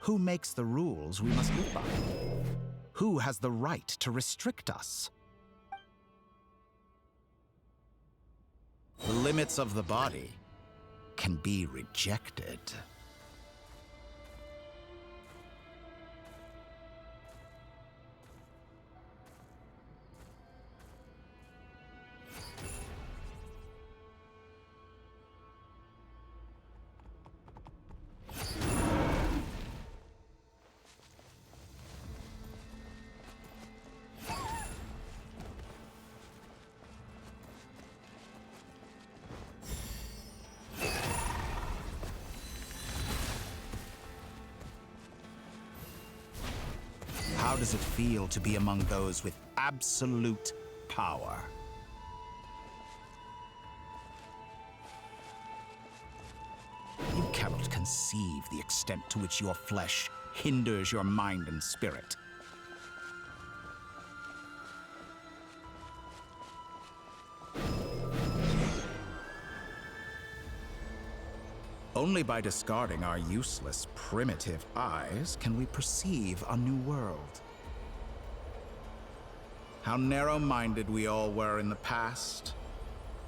Who makes the rules we must live by? Who has the right to restrict us? The limits of the body can be rejected. How does it feel to be among those with absolute power? You cannot conceive the extent to which your flesh hinders your mind and spirit. Only by discarding our useless, primitive eyes can we perceive a new world. How narrow-minded we all were in the past.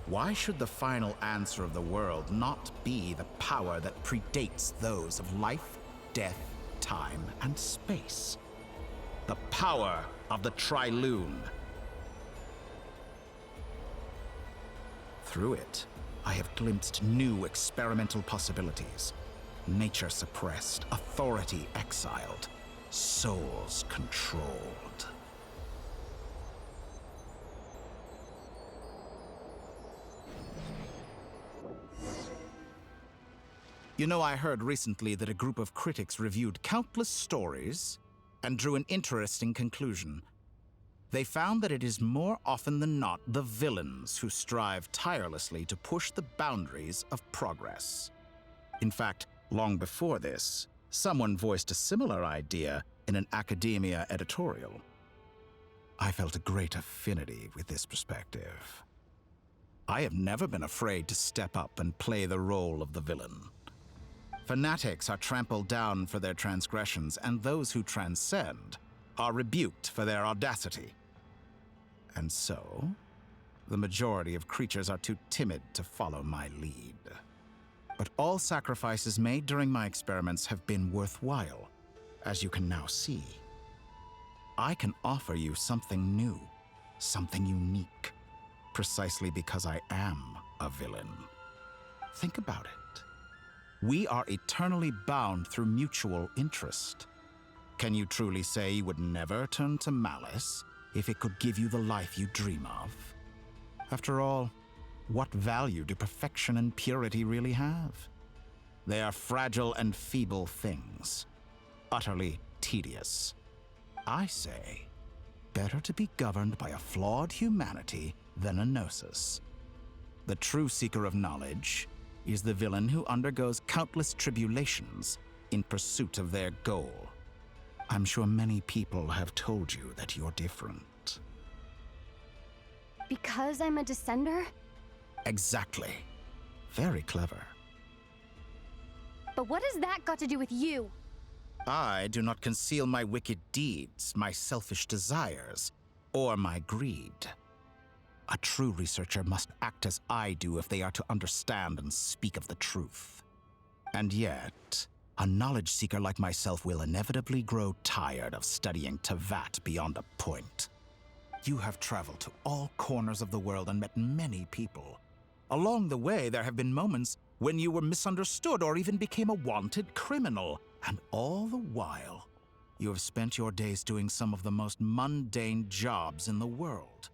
Why should the final answer of the world not be the power that predates those of life, death, time, and space? The power of the Trilune. Through it, I have glimpsed new experimental possibilities. Nature suppressed, authority exiled, souls controlled. You know, I heard recently that a group of critics reviewed countless stories and drew an interesting conclusion. They found that it is more often than not the villains who strive tirelessly to push the boundaries of progress. In fact, long before this, someone voiced a similar idea in an academia editorial. I felt a great affinity with this perspective. I have never been afraid to step up and play the role of the villain. Fanatics are trampled down for their transgressions, and those who transcend are rebuked for their audacity. And so, the majority of creatures are too timid to follow my lead. But all sacrifices made during my experiments have been worthwhile, as you can now see. I can offer you something new, something unique, precisely because I am a villain. Think about it. We are eternally bound through mutual interest. Can you truly say you would never turn to malice if it could give you the life you dream of? After all, what value do perfection and purity really have? They are fragile and feeble things, utterly tedious. I say, better to be governed by a flawed humanity than a gnosis. The true seeker of knowledge is the villain who undergoes countless tribulations in pursuit of their goal. I'm sure many people have told you that you're different. Because I'm a descender? Exactly. Very clever. But what has that got to do with you? I do not conceal my wicked deeds, my selfish desires, or my greed. A true researcher must act as I do if they are to understand and speak of the truth. And yet, a knowledge seeker like myself will inevitably grow tired of studying Tevat beyond a point. You have traveled to all corners of the world and met many people. Along the way, there have been moments when you were misunderstood or even became a wanted criminal. And all the while, you have spent your days doing some of the most mundane jobs in the world.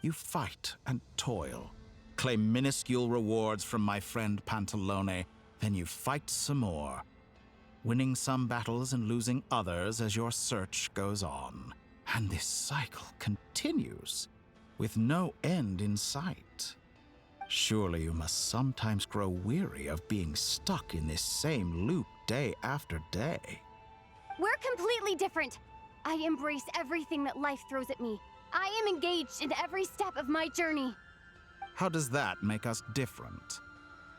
You fight and toil, claim minuscule rewards from my friend Pantalone, then you fight some more, winning some battles and losing others as your search goes on. And this cycle continues, with no end in sight. Surely you must sometimes grow weary of being stuck in this same loop day after day. We're completely different. I embrace everything that life throws at me. I am engaged in every step of my journey. How does that make us different?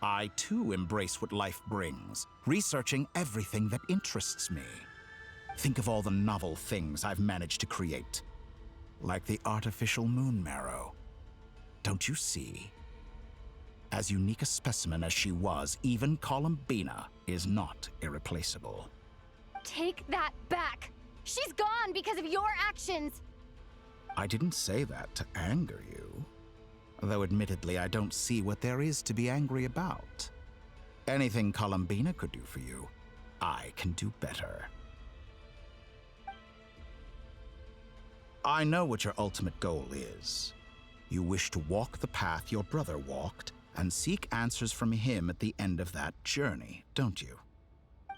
I too embrace what life brings, researching everything that interests me. Think of all the novel things I've managed to create, like the artificial moon marrow. Don't you see? As unique a specimen as she was, even Columbina is not irreplaceable. Take that back. She's gone because of your actions. I didn't say that to anger you. Though admittedly, I don't see what there is to be angry about. Anything Columbina could do for you, I can do better. I know what your ultimate goal is. You wish to walk the path your brother walked and seek answers from him at the end of that journey, don't you?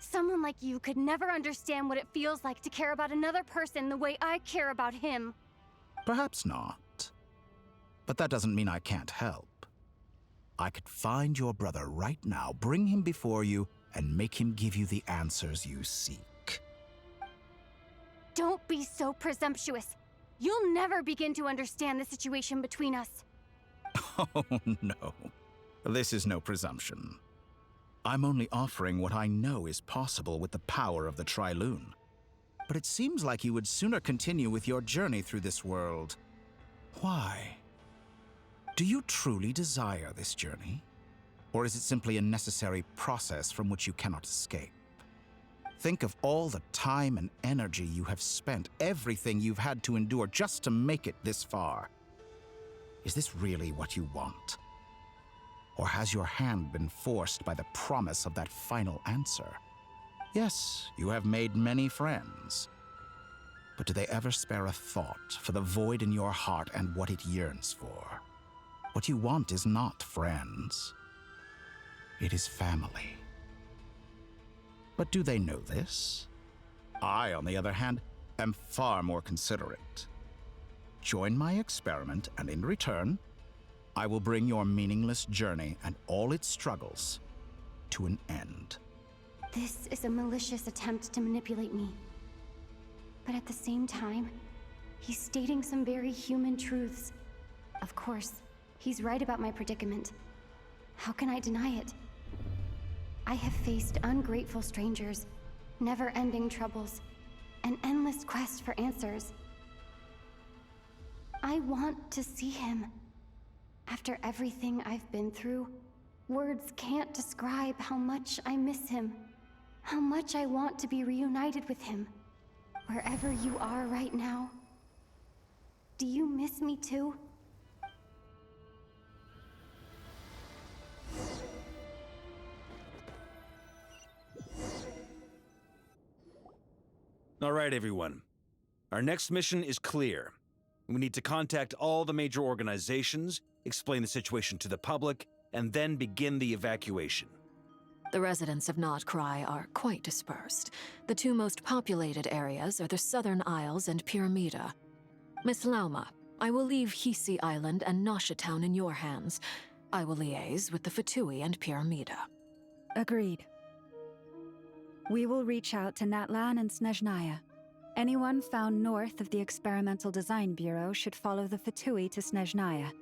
Someone like you could never understand what it feels like to care about another person the way I care about him. Perhaps not. But that doesn't mean I can't help. I could find your brother right now, bring him before you, and make him give you the answers you seek. Don't be so presumptuous. You'll never begin to understand the situation between us. Oh, no. This is no presumption. I'm only offering what I know is possible with the power of the Trilune. But it seems like you would sooner continue with your journey through this world. Why? Do you truly desire this journey? Or is it simply a necessary process from which you cannot escape? Think of all the time and energy you have spent, everything you've had to endure just to make it this far. Is this really what you want? Or has your hand been forced by the promise of that final answer? Yes, you have made many friends. But do they ever spare a thought for the void in your heart and what it yearns for? What you want is not friends. It is family. But do they know this? I, on the other hand, am far more considerate. Join my experiment, and in return, I will bring your meaningless journey and all its struggles to an end. This is a malicious attempt to manipulate me. But at the same time, he's stating some very human truths. Of course, he's right about my predicament. How can I deny it? I have faced ungrateful strangers, never-ending troubles, an endless quest for answers. I want to see him. After everything I've been through, words can't describe how much I miss him, how much I want to be reunited with him. Wherever you are right now, do you miss me too? All right, everyone. Our next mission is clear. We need to contact all the major organizations, explain the situation to the public, and then begin the evacuation. The residents of Notcry are quite dispersed. The two most populated areas are the Southern Isles and Pyramida. Miss Lauma, I will leave Hisi Island and Nasha Town in your hands. I will liaise with the Fatui and Pyramida. Agreed. We will reach out to Natlan and Snezhnaya. Anyone found north of the Experimental Design Bureau should follow the Fatui to Snezhnaya.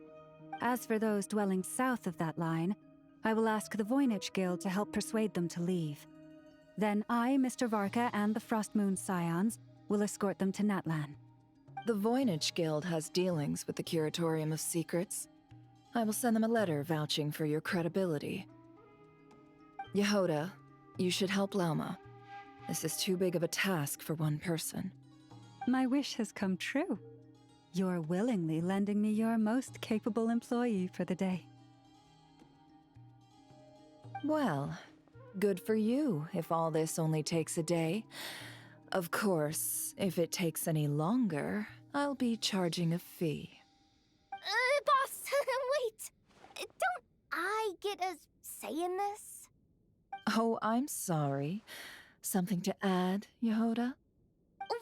As for those dwelling south of that line, I will ask the Voynich Guild to help persuade them to leave. Then I, Mr. Varka, and the Frostmoon Scions will escort them to Natlan. The Voynich Guild has dealings with the Curatorium of Secrets. I will send them a letter vouching for your credibility. Yehoda, you should help Lauma. This is too big of a task for one person. My wish has come true. You're willingly lending me your most capable employee for the day. Well, good for you if all this only takes a day. Of course, if it takes any longer, I'll be charging a fee. Boss, wait! Don't I get a say in this? Oh, I'm sorry. Something to add, Yehoda?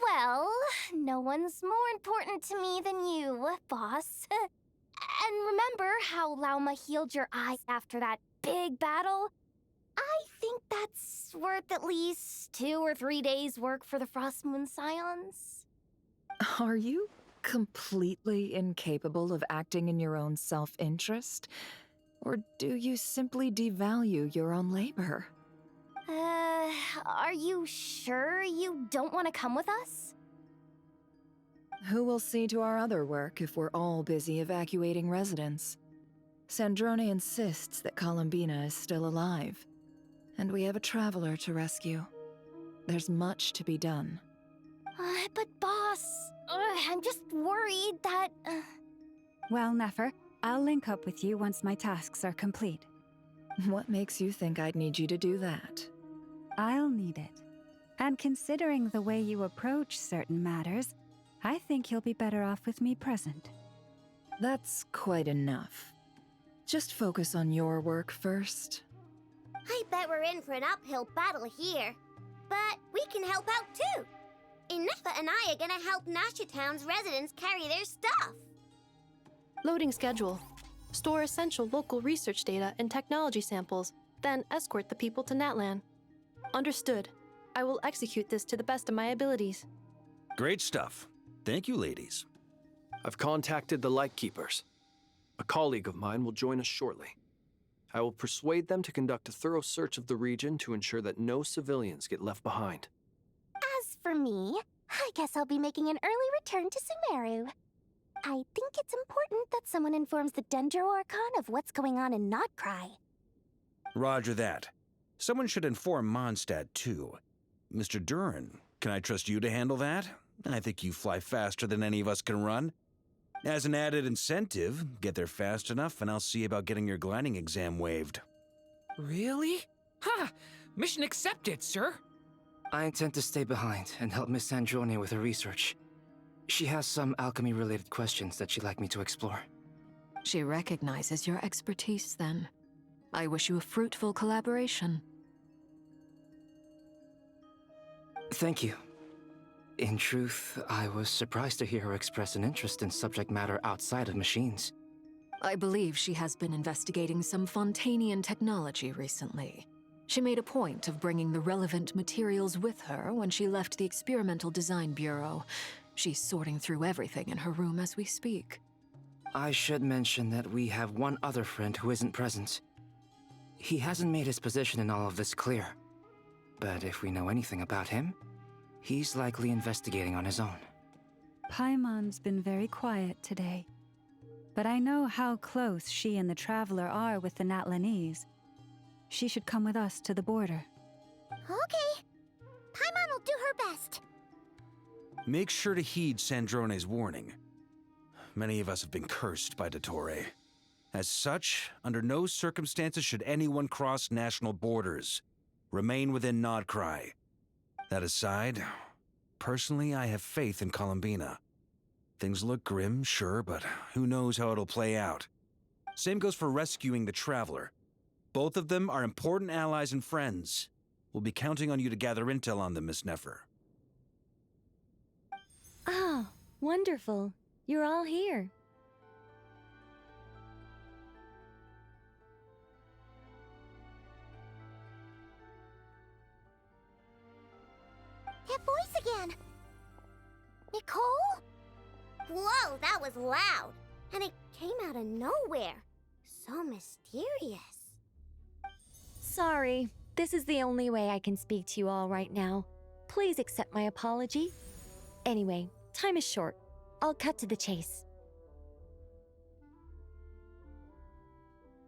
Well, no one's more important to me than you, boss. And remember how Lauma healed your eyes after that big battle? I think that's worth at least 2 or 3 days' work for the Frostmoon Scions. Are you completely incapable of acting in your own self-interest? Or do you simply devalue your own labor? Are you sure you don't want to come with us? Who will see to our other work if we're all busy evacuating residents? Sandrone insists that Columbina is still alive, and we have a traveler to rescue. There's much to be done. But boss, I'm just worried that... Well, Nefer, I'll link up with you once my tasks are complete. What makes you think I'd need you to do that? I'll need it. And considering the way you approach certain matters, I think you'll be better off with me present. That's quite enough. Just focus on your work first. I bet we're in for an uphill battle here. But we can help out too. Inefa and I are gonna help Nasha Town's residents carry their stuff. Loading schedule. Store essential local research data and technology samples, then escort the people to Natlan. Understood. I will execute this to the best of my abilities. Great stuff. Thank you, ladies. I've contacted the Lightkeepers. A colleague of mine will join us shortly. I will persuade them to conduct a thorough search of the region to ensure that no civilians get left behind. As for me, I guess I'll be making an early return to Sumeru. I think it's important that someone informs the Dendro Archon of what's going on in Notcry. Roger that. Someone should inform Mondstadt, too. Mr. Duran, can I trust you to handle that? I think you fly faster than any of us can run. As an added incentive, get there fast enough and I'll see about getting your gliding exam waived. Really? Ha! Mission accepted, sir. I intend to stay behind and help Miss Sandrone with her research. She has some alchemy-related questions that she'd like me to explore. She recognizes your expertise, then. I wish you a fruitful collaboration. Thank you. In truth, I was surprised to hear her express an interest in subject matter outside of machines. I believe she has been investigating some Fontanian technology recently. She made a point of bringing the relevant materials with her when she left the Experimental Design Bureau. She's sorting through everything in her room as we speak. I should mention that we have one other friend who isn't present. He hasn't made his position in all of this clear. But if we know anything about him, he's likely investigating on his own. Paimon's been very quiet today. But I know how close she and the Traveler are with the Natlanese. She should come with us to the border. Okay. Paimon will do her best. Make sure to heed Sandrone's warning. Many of us have been cursed by Dottore. As such, under no circumstances should anyone cross national borders. Remain within Notcry. That aside, personally I have faith in Columbina. Things look grim, sure, but who knows how it'll play out. Same goes for rescuing the Traveler. Both of them are important allies and friends. We'll be counting on you to gather intel on them, Miss Nefer. Oh, wonderful. You're all here. That voice again! Nicole? Whoa, that was loud! And it came out of nowhere. So mysterious. Sorry, this is the only way I can speak to you all right now. Please accept my apology. Anyway, time is short. I'll cut to the chase.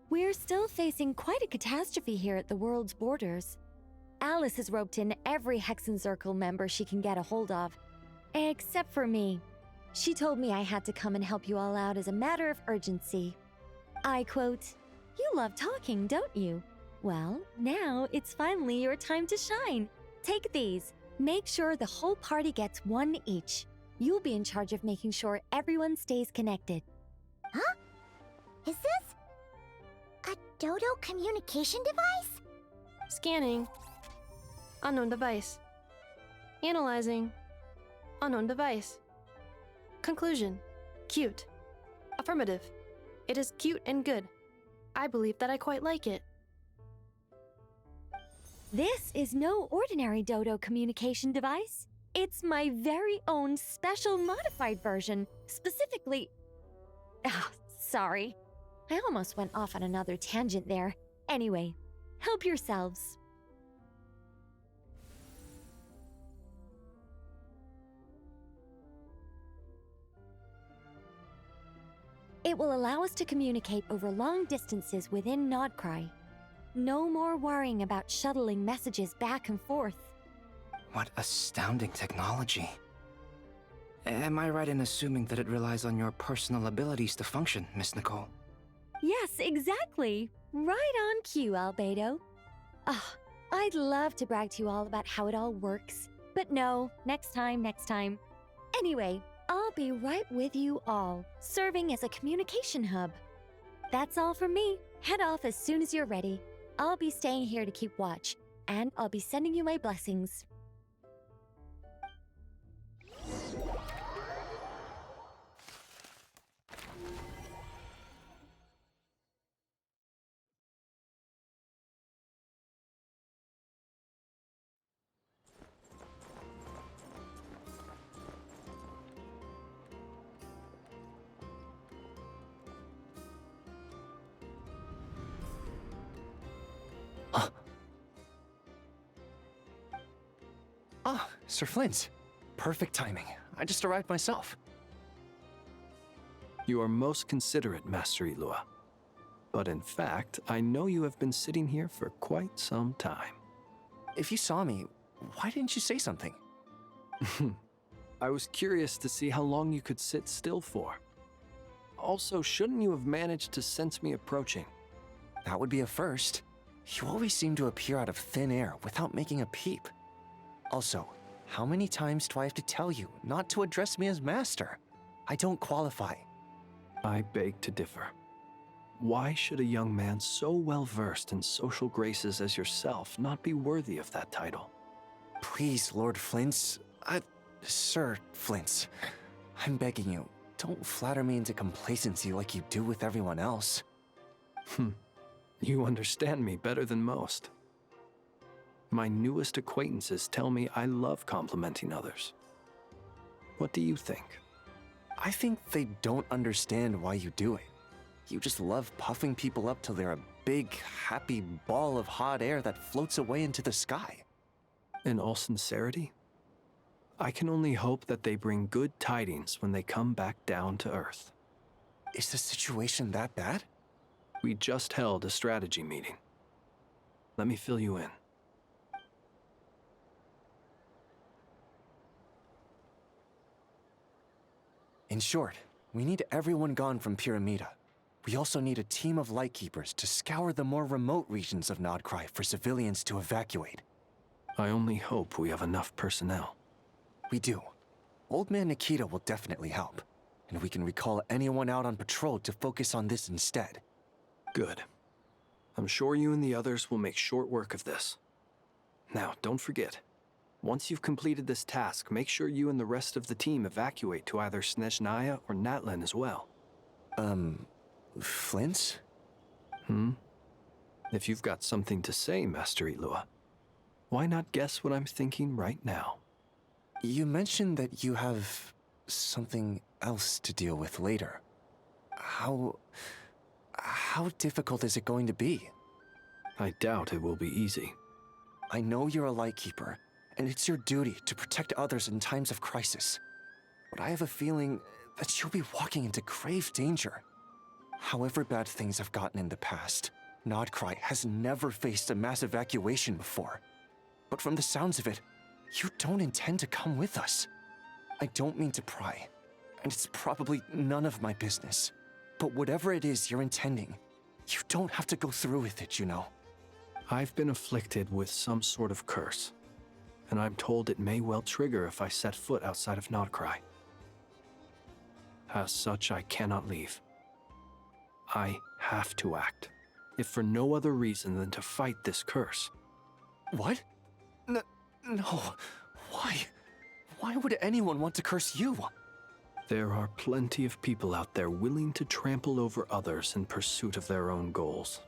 We're still facing quite a catastrophe here at the world's borders. Alice has roped in every Hexenzirkel member she can get a hold of. Except for me. She told me I had to come and help you all out as a matter of urgency. I quote, "You love talking, don't you? Well, now it's finally your time to shine. Take these. Make sure the whole party gets one each. You'll be in charge of making sure everyone stays connected." Huh? Is this a Dodo communication device? Scanning. Unknown device. Analyzing. Unknown device. Conclusion. Cute. Affirmative. It is cute and good. I believe that I quite like it. This is no ordinary Dodo communication device. It's my very own special modified version, specifically... sorry. I almost went off on another tangent there. Anyway, help yourselves. It will allow us to communicate over long distances within Nodcry. No more worrying about shuttling messages back and forth. What astounding technology. Am I right in assuming that it relies on your personal abilities to function, Miss Nicole? Yes, exactly. Right on cue, Albedo. I'd love to brag to you all about how it all works. But no, next time. Anyway, I'll be right with you all, serving as a communication hub. That's all from me. Head off as soon as you're ready. I'll be staying here to keep watch, and I'll be sending you my blessings. Sir Flint. Perfect timing. I just arrived myself. You are most considerate, Master Ilua. But in fact, I know you have been sitting here for quite some time. If you saw me, why didn't you say something? I was curious to see how long you could sit still for. Also, shouldn't you have managed to sense me approaching? That would be a first. You always seem to appear out of thin air without making a peep. Also, how many times do I have to tell you not to address me as master? I don't qualify. I beg to differ. Why should a young man so well versed in social graces as yourself not be worthy of that title? Please, Lord Flint's... Sir Flint's. I'm begging you, don't flatter me into complacency like you do with everyone else. You understand me better than most. My newest acquaintances tell me I love complimenting others. What do you think? I think they don't understand why you do it. You just love puffing people up till they're a big, happy ball of hot air that floats away into the sky. In all sincerity, I can only hope that they bring good tidings when they come back down to Earth. Is the situation that bad? We just held a strategy meeting. Let me fill you in. In short, we need everyone gone from Pyramida. We also need a team of Lightkeepers to scour the more remote regions of Nodcry for civilians to evacuate. I only hope we have enough personnel. We do. Old Man Nikita will definitely help, and we can recall anyone out on patrol to focus on this instead. Good. I'm sure you and the others will make short work of this. Now, don't forget, once you've completed this task, make sure you and the rest of the team evacuate to either Snezhnaya or Natlan as well. Flint? If you've got something to say, Master Ilua, why not guess what I'm thinking right now? You mentioned that you have something else to deal with later. How difficult is it going to be? I doubt it will be easy. I know you're a Lightkeeper, and it's your duty to protect others in times of crisis. But I have a feeling that you'll be walking into grave danger. However bad things have gotten in the past, Nodcry has never faced a mass evacuation before. But from the sounds of it, you don't intend to come with us. I don't mean to pry, and it's probably none of my business. But whatever it is you're intending, you don't have to go through with it, you know. I've been afflicted with some sort of curse, and I'm told it may well trigger if I set foot outside of Nodcry. As such, I cannot leave. I have to act, if for no other reason than to fight this curse. What? No. Why? Why would anyone want to curse you? There are plenty of people out there willing to trample over others in pursuit of their own goals.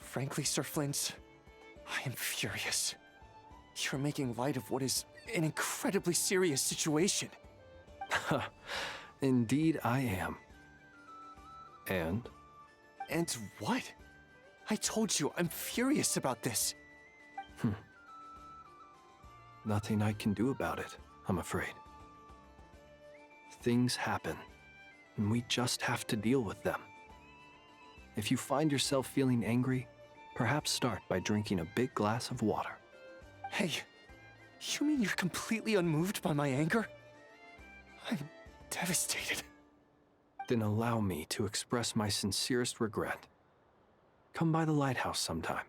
Frankly, Sir Flint, I am furious. You're making light of what is an incredibly serious situation. Indeed I am. And? And what? I told you, I'm furious about this. Nothing I can do about it, I'm afraid. Things happen, and we just have to deal with them. If you find yourself feeling angry, perhaps start by drinking a big glass of water. Hey, you mean you're completely unmoved by my anger? I'm devastated. Then allow me to express my sincerest regret. Come by the lighthouse sometime.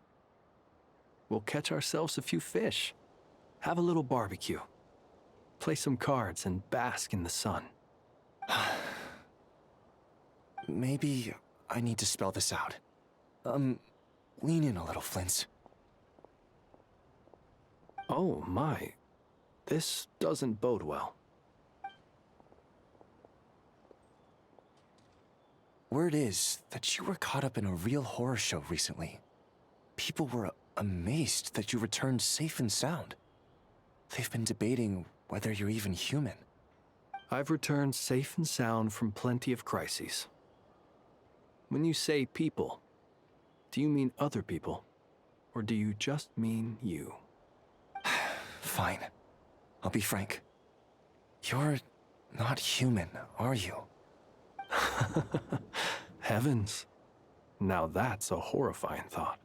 We'll catch ourselves a few fish, have a little barbecue, play some cards, and bask in the sun. Maybe I need to spell this out. Lean in a little, Flint. Oh my, this doesn't bode well. Word is that you were caught up in a real horror show recently. People were amazed that you returned safe and sound. They've been debating whether you're even human. I've returned safe and sound from plenty of crises. When you say people, do you mean other people, or do you just mean you? Fine. I'll be frank. You're not human, are you? Heavens. Now that's a horrifying thought.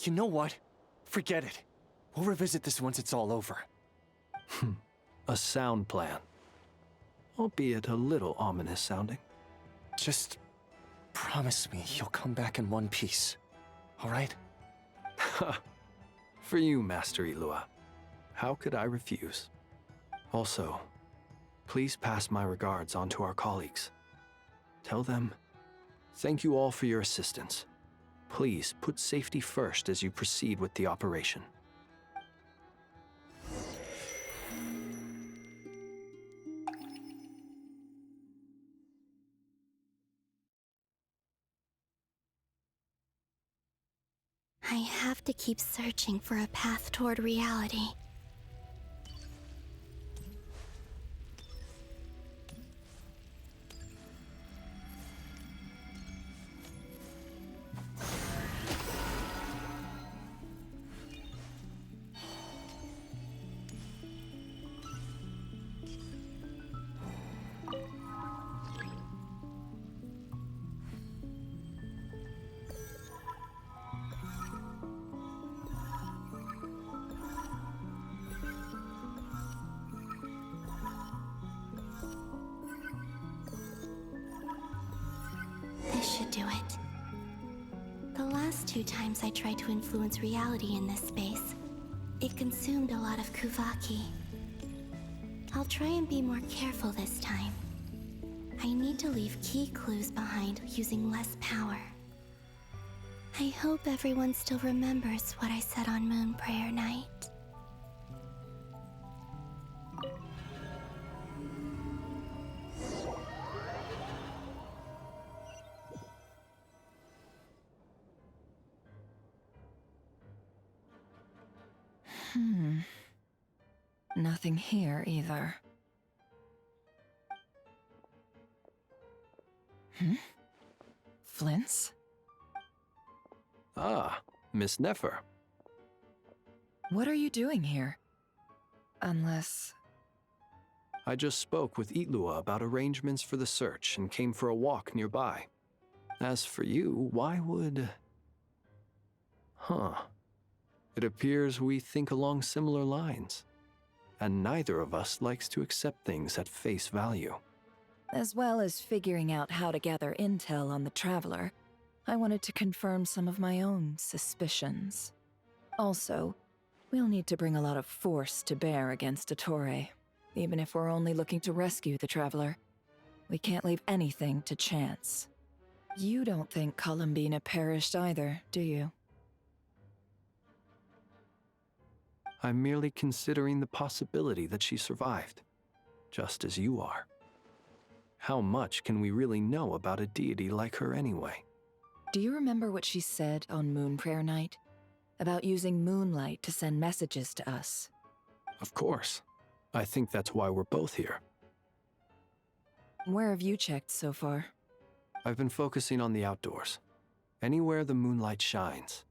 You know what? Forget it. We'll revisit this once it's all over. A sound plan. Albeit a little ominous sounding. Just promise me you'll come back in one piece, all right? For you, Master Ilua. How could I refuse? Also, please pass my regards on to our colleagues. Tell them, thank you all for your assistance. Please put safety first as you proceed with the operation. I have to keep searching for a path toward reality. This should do it. The last 2 times I tried to influence reality in this space, it consumed a lot of Kuvaki. I'll try and be more careful this time. I need to leave key clues behind using less power. I hope everyone still remembers what I said on Moon Prayer Night. Nothing here either. Flints? Ah, Miss Nefer. What are you doing here? Unless... I just spoke with Itlua about arrangements for the search and came for a walk nearby. As for you, why would... Huh. It appears we think along similar lines. And neither of us likes to accept things at face value. As well as figuring out how to gather intel on the Traveler, I wanted to confirm some of my own suspicions. Also, we'll need to bring a lot of force to bear against Ettore, even if we're only looking to rescue the Traveler. We can't leave anything to chance. You don't think Columbina perished either, do you? I'm merely considering the possibility that she survived, just as you are. How much can we really know about a deity like her anyway? Do you remember what she said on Moon Prayer Night? About using moonlight to send messages to us? Of course. I think that's why we're both here. Where have you checked so far? I've been focusing on the outdoors. Anywhere the moonlight shines.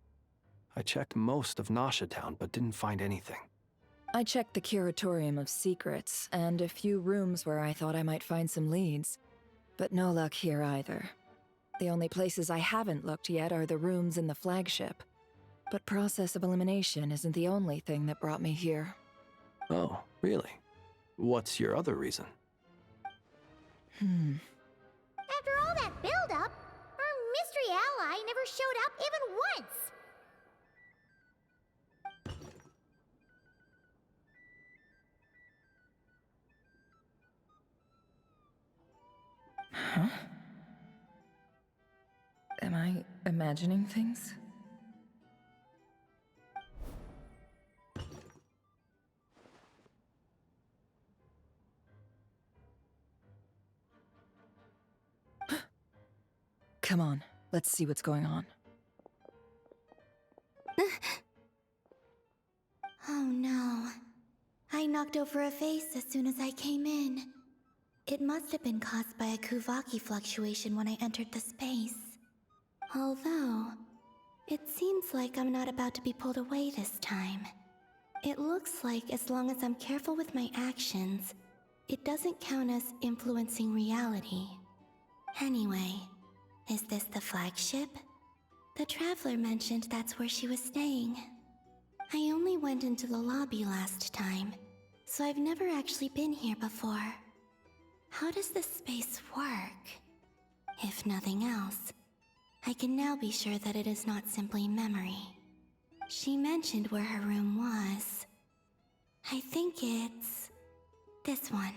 I checked most of Nasha Town, but didn't find anything. I checked the Curatorium of Secrets, and a few rooms where I thought I might find some leads. But no luck here either. The only places I haven't looked yet are the rooms in the flagship. But process of elimination isn't the only thing that brought me here. Oh, really? What's your other reason? After all that build-up, our mystery ally never showed up even once! Huh? Am I imagining things? Come on, let's see what's going on. Oh no. I knocked over a vase as soon as I came in. It must have been caused by a Kuvaki fluctuation when I entered the space. Although, it seems like I'm not about to be pulled away this time. It looks like as long as I'm careful with my actions, it doesn't count as influencing reality. Anyway, is this the flagship? The Traveler mentioned that's where she was staying. I only went into the lobby last time, so I've never actually been here before. How does this space work? If nothing else, I can now be sure that it is not simply memory. She mentioned where her room was. I think it's this one.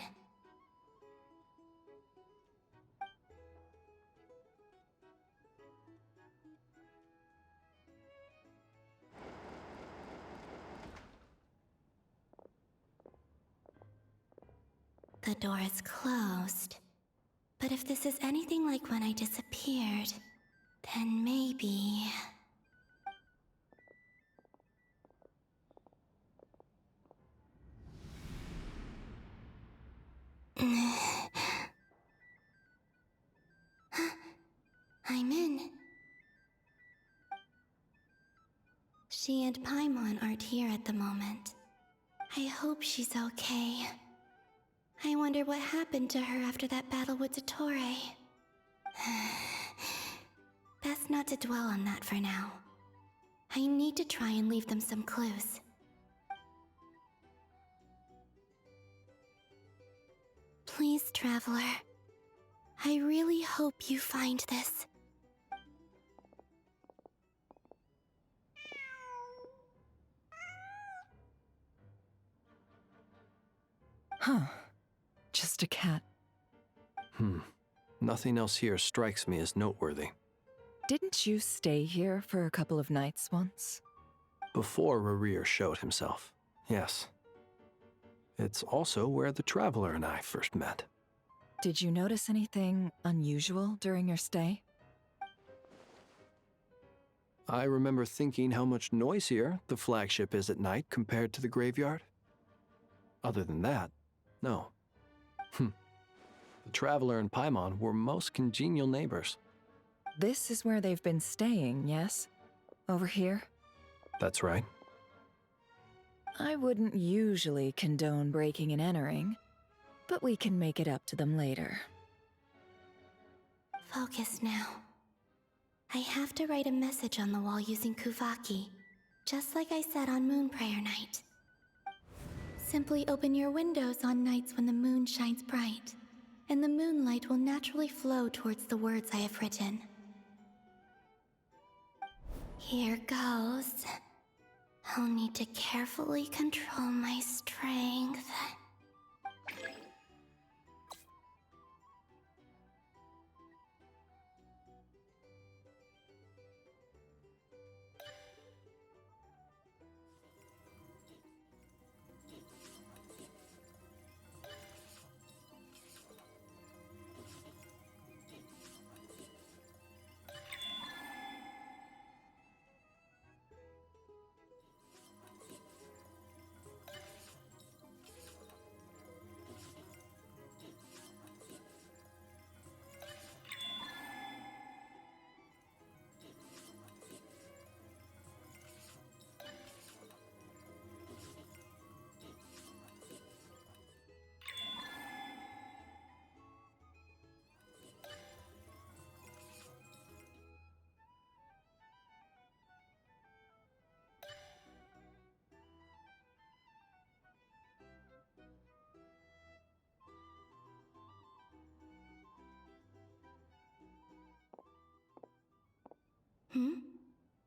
The door is closed. But if this is anything like when I disappeared, then maybe... I'm in. She and Paimon aren't here at the moment. I hope she's okay. I wonder what happened to her after that battle with Ettore. Best not to dwell on that for now. I need to try and leave them some clues. Please, Traveler. I really hope you find this. Huh. Just a cat. Nothing else here strikes me as noteworthy. Didn't you stay here for a couple of nights once? Before Rerir showed himself, yes. It's also where the Traveler and I first met. Did you notice anything unusual during your stay? I remember thinking how much noisier the flagship is at night compared to the graveyard. Other than that, no. The Traveler and Paimon were most congenial neighbors. This is where they've been staying, yes? Over here? That's right. I wouldn't usually condone breaking and entering, but we can make it up to them later. Focus now. I have to write a message on the wall using Kuvaki, just like I said on Moon Prayer Night. Simply open your windows on nights when the moon shines bright, and the moonlight will naturally flow towards the words I have written. Here goes. I'll need to carefully control my strength.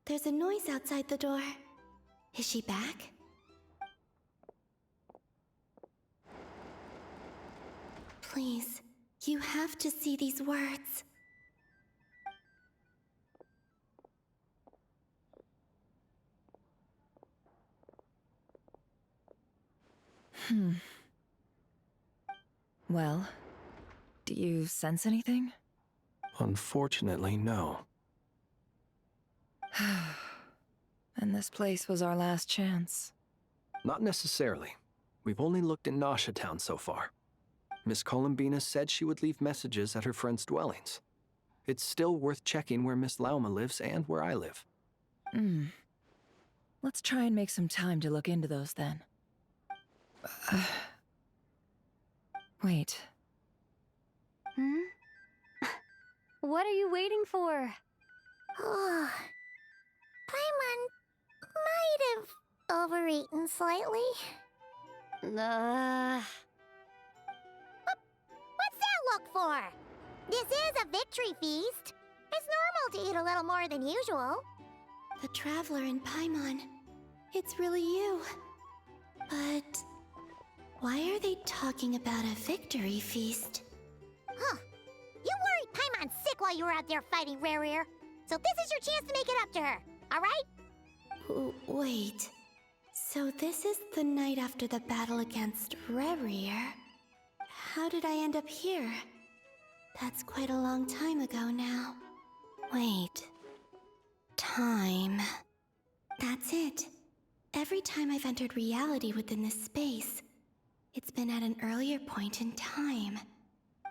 There's a noise outside the door. Is she back? Please, you have to see these words. Well, do you sense anything? Unfortunately, no. And this place was our last chance. Not necessarily. We've only looked in Nasha Town so far. Miss Columbina said she would leave messages at her friends' dwellings. It's still worth checking where Miss Lauma lives and where I live. Let's try and make some time to look into those then. Wait. What are you waiting for? Paimon might have overeaten slightly. What's that look for? This is a victory feast. It's normal to eat a little more than usual. The Traveler and Paimon. It's really you. But why are they talking about a victory feast? Huh. You worried Paimon sick while you were out there fighting Rerir. So this is your chance to make it up to her, alright? Wait. So this is the night after the battle against Rerir. How did I end up here? That's quite a long time ago now. Wait. Time. That's it. Every time I've entered reality within this space, it's been at an earlier point in time.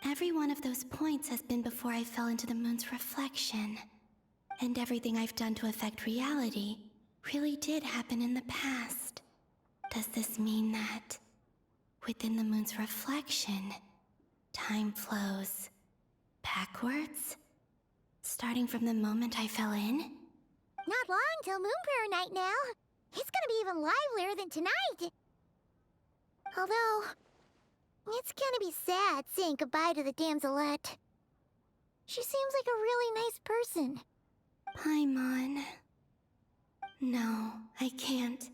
Every one of those points has been before I fell into the moon's reflection. And everything I've done to affect reality really did happen in the past. Does this mean that within the moon's reflection, time flows backwards? Starting from the moment I fell in? Not long till Moon Prayer Night now. It's gonna be even livelier than tonight. Although, it's gonna be sad saying goodbye to the damselette. She seems like a really nice person. Paimon. No, I can't.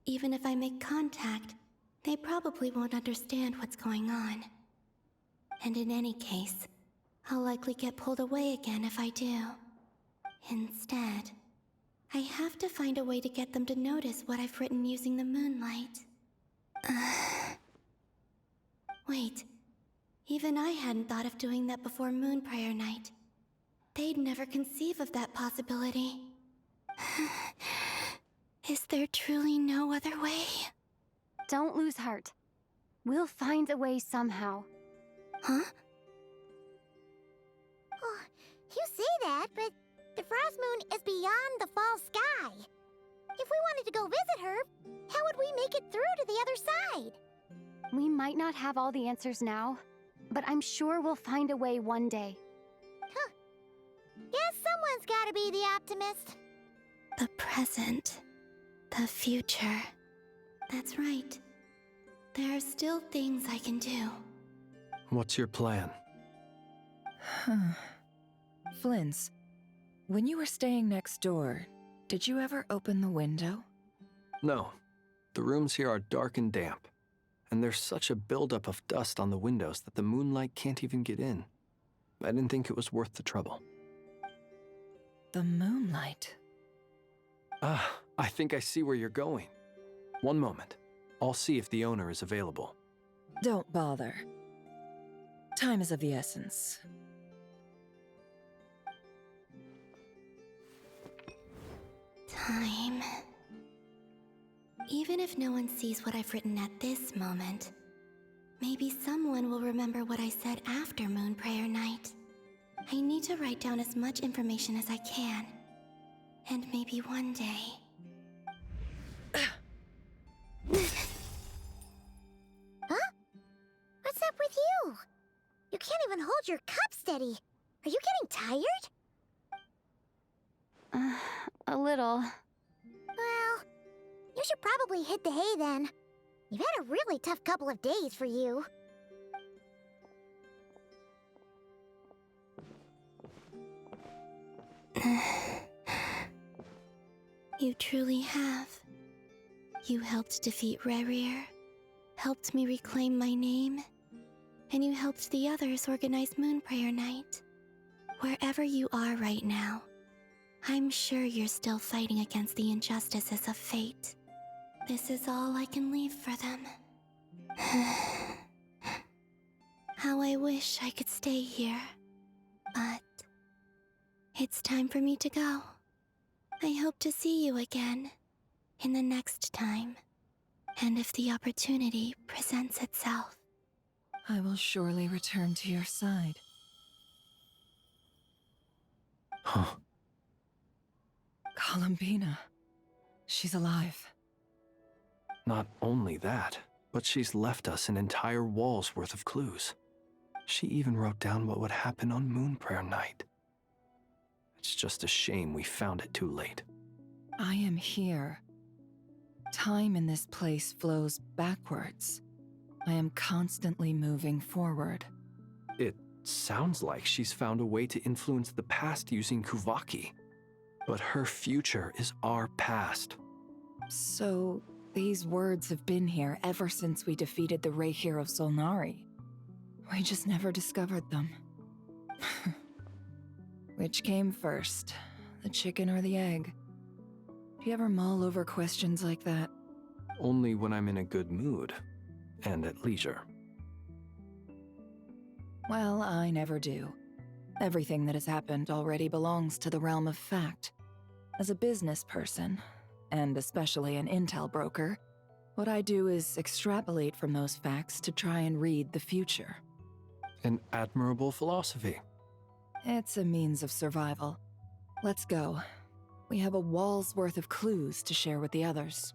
Even if I make contact, they probably won't understand what's going on. And in any case, I'll likely get pulled away again if I do. Instead, I have to find a way to get them to notice what I've written using the moonlight. Wait, even I hadn't thought of doing that before Moon Prayer Night. They'd never conceive of that possibility. Is there truly no other way? Don't lose heart. We'll find a way somehow. Huh? Oh, you say that, but the Frost Moon is beyond the fall sky. If we wanted to go visit her, how would we make it through to the other side? We might not have all the answers now, but I'm sure we'll find a way one day. Huh. Guess someone's gotta be the optimist. The present. The future. That's right. There are still things I can do. What's your plan? Flint's, when you were staying next door, did you ever open the window? No. The rooms here are dark and damp, and there's such a buildup of dust on the windows that the moonlight can't even get in. I didn't think it was worth the trouble. The moonlight? Ah, I think I see where you're going. One moment. I'll see if the owner is available. Don't bother. Time is of the essence. Time. Even if no one sees what I've written at this moment, maybe someone will remember what I said after Moon Prayer Night. I need to write down as much information as I can. And maybe one day... Huh? What's up with you? You can't even hold your cup steady. Are you getting tired? A little. Well, you should probably hit the hay then. You've had a really tough couple of days for you. You truly have. You helped defeat Rerir, helped me reclaim my name, and you helped the others organize Moon Prayer Night. Wherever you are right now, I'm sure you're still fighting against the injustices of fate. This is all I can leave for them. How I wish I could stay here. But it's time for me to go. I hope to see you again in the next time. And if the opportunity presents itself. I will surely return to your side. Huh. Columbina. She's alive. Not only that, but she's left us an entire wall's worth of clues. She even wrote down what would happen on Moon Prayer Night. It's just a shame we found it too late. I am here. Time in this place flows backwards. I am constantly moving forward. It sounds like she's found a way to influence the past using Kuvaki. But her future is our past. So, these words have been here ever since we defeated the Reir of Solnari. We just never discovered them. Which came first, the chicken or the egg? Do you ever mull over questions like that? Only when I'm in a good mood, and at leisure. Well, I never do. Everything that has happened already belongs to the realm of fact. As a business person, and especially an intel broker, what I do is extrapolate from those facts to try and read the future. An admirable philosophy. It's a means of survival. Let's go. We have a wall's worth of clues to share with the others.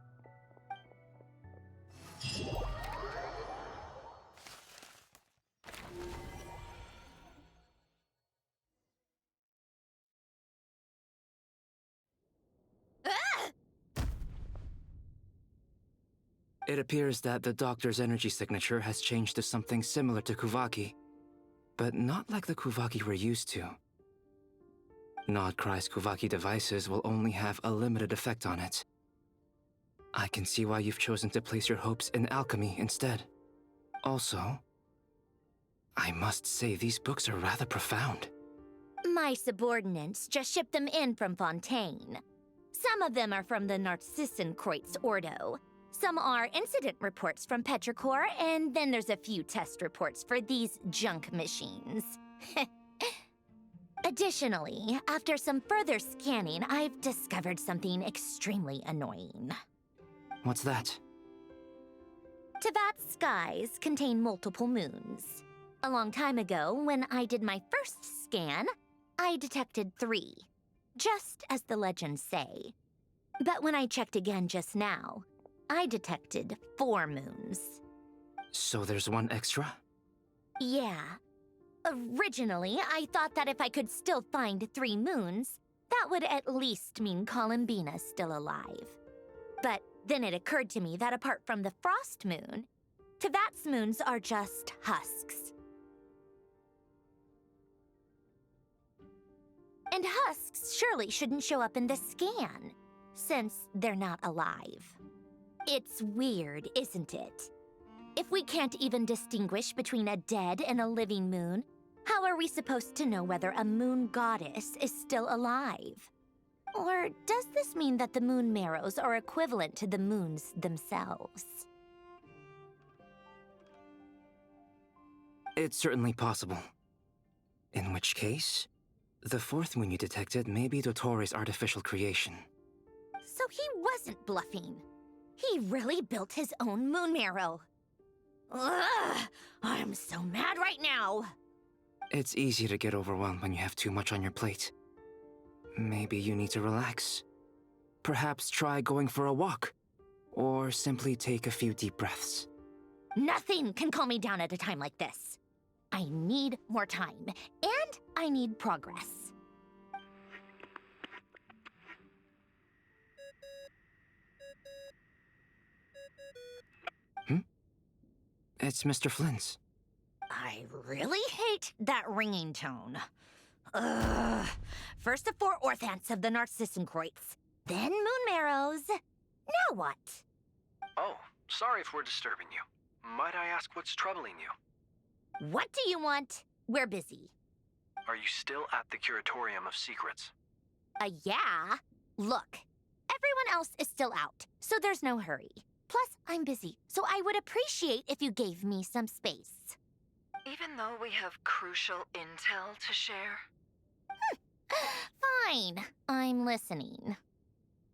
It appears that the doctor's energy signature has changed to something similar to Kuvaki, but not like the Kuvaki we're used to. Nodcry's Kuvaki devices will only have a limited effect on it. I can see why you've chosen to place your hopes in alchemy instead. Also, I must say, these books are rather profound. My subordinates just shipped them in from Fontaine. Some of them are from the Narcissenkreuz Ordo. Some are incident reports from Petrichor, and then there's a few test reports for these junk machines. Additionally, after some further scanning, I've discovered something extremely annoying. What's that? Teyvat's skies contain multiple moons. A long time ago, when I did my first scan, I detected 3, just as the legends say. But when I checked again just now, I detected 4 moons. So there's one extra? Yeah. Originally, I thought that if I could still find 3 moons, that would at least mean Columbina's still alive. But then it occurred to me that apart from the frost moon, Teyvat's moons are just husks. And husks surely shouldn't show up in the scan, since they're not alive. It's weird, isn't it? If we can't even distinguish between a dead and a living moon, how are we supposed to know whether a moon goddess is still alive? Or does this mean that the moon marrows are equivalent to the moons themselves? It's certainly possible. In which case, the 4th moon you detected may be Dottore artificial creation. So he wasn't bluffing. He really built his own moon marrow. Ugh! I'm so mad right now! It's easy to get overwhelmed when you have too much on your plate. Maybe you need to relax. Perhaps try going for a walk, or simply take a few deep breaths. Nothing can calm me down at a time like this. I need more time, and I need progress. It's Mr. Flynn's. I really hate that ringing tone. Ugh. First the 4 orthants of the Narcissenkreuz, then moon marrows. Now what? Oh, sorry if we're disturbing you. Might I ask what's troubling you? What do you want? We're busy. Are you still at the Curatorium of Secrets? Yeah. Look, everyone else is still out, so there's no hurry. Plus, I'm busy, so I would appreciate if you gave me some space. Even though we have crucial intel to share? Fine. I'm listening.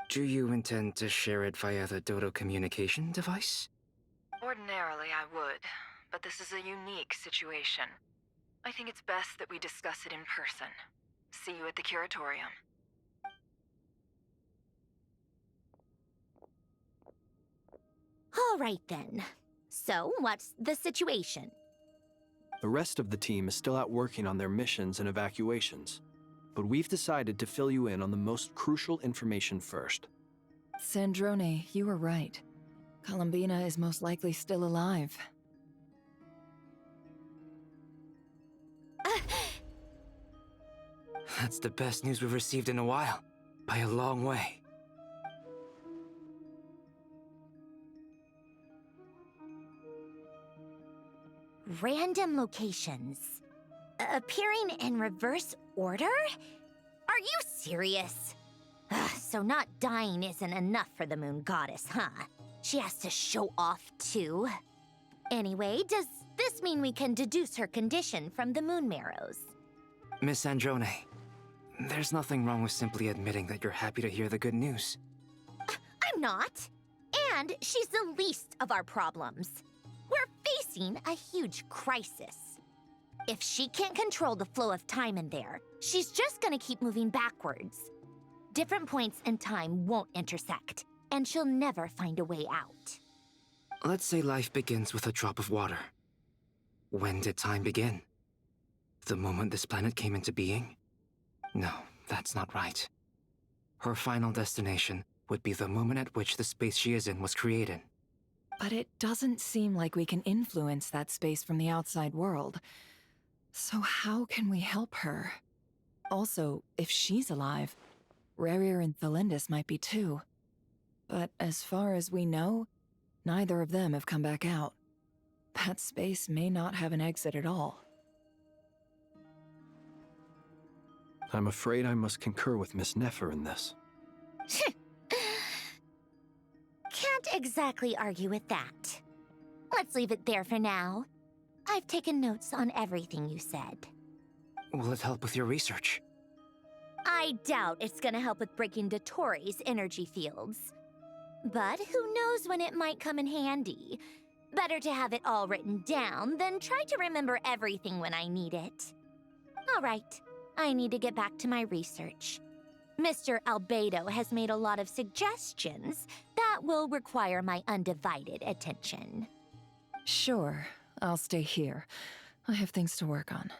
Do you intend to share it via the Dodo communication device? Ordinarily, I would, but this is a unique situation. I think it's best that we discuss it in person. See you at the Curatorium. All right, then. So, what's the situation? The rest of the team is still out working on their missions and evacuations, but we've decided to fill you in on the most crucial information first. Sandrone, you were right. Columbina is most likely still alive. That's the best news we've received in a while, by a long way. Random locations. Appearing in reverse order? Are you serious? So not dying isn't enough for the moon goddess, huh? She has to show off too. Anyway, does this mean we can deduce her condition from the moon marrows? Miss Androne, there's nothing wrong with simply admitting that you're happy to hear the good news. I'm not. And she's the least of our problems. We're facing a huge crisis. If she can't control the flow of time in there, she's just gonna keep moving backwards. Different points in time won't intersect, and she'll never find a way out. Let's say life begins with a drop of water. When did time begin? The moment this planet came into being? No, that's not right. Her final destination would be the moment at which the space she is in was created. But it doesn't seem like we can influence that space from the outside world. So how can we help her? Also, if she's alive, Rarier and Thelindis might be too. But as far as we know, neither of them have come back out. That space may not have an exit at all. I'm afraid I must concur with Miss Nefer in this. Can't exactly argue with that. Let's leave it there for now. I've taken notes on everything you said. Will it help with your research? I doubt it's gonna help with breaking Dotori's energy fields. But who knows when it might come in handy. Better to have it all written down than try to remember everything when I need it. All right, I need to get back to my research. Mr. Albedo has made a lot of suggestions that will require my undivided attention. Sure, I'll stay here. I have things to work on.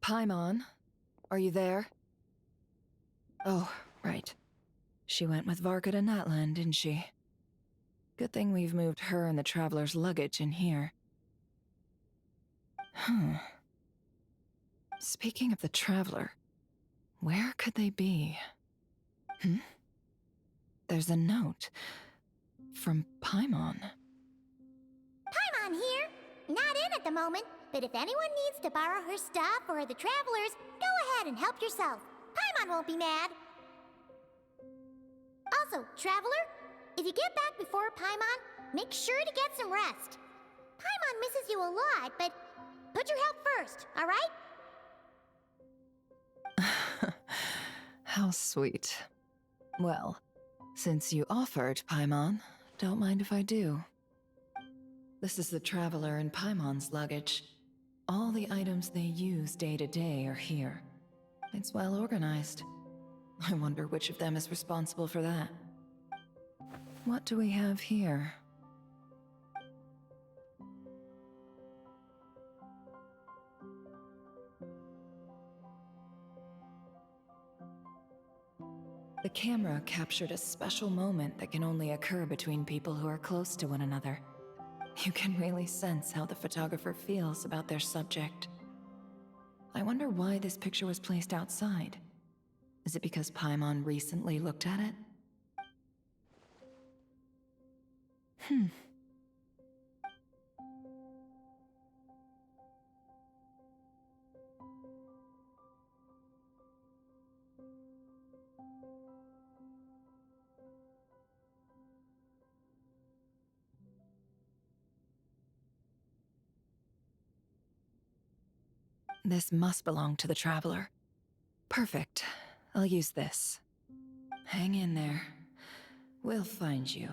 Paimon, are you there? Oh, right. She went with Varka to Natlan, didn't she? Good thing we've moved her and the Traveler's luggage in here. Speaking of the Traveler, where could they be? There's a note from Paimon. Paimon here. Not in at the moment, but if anyone needs to borrow her stuff or the Travelers, go ahead and help yourself. Paimon won't be mad. Also, Traveler, if you get back before Paimon, make sure to get some rest. Paimon misses you a lot, but put your health first, all right? How sweet. Well, since you offered, Paimon, don't mind if I do. This is the Traveler and Paimon's luggage. All the items they use day to day are here. It's well organized. I wonder which of them is responsible for that. What do we have here? The camera captured a special moment that can only occur between people who are close to one another. You can really sense how the photographer feels about their subject. I wonder why this picture was placed outside. Is it because Paimon recently looked at it? This must belong to the Traveler. Perfect. I'll use this. Hang in there. We'll find you.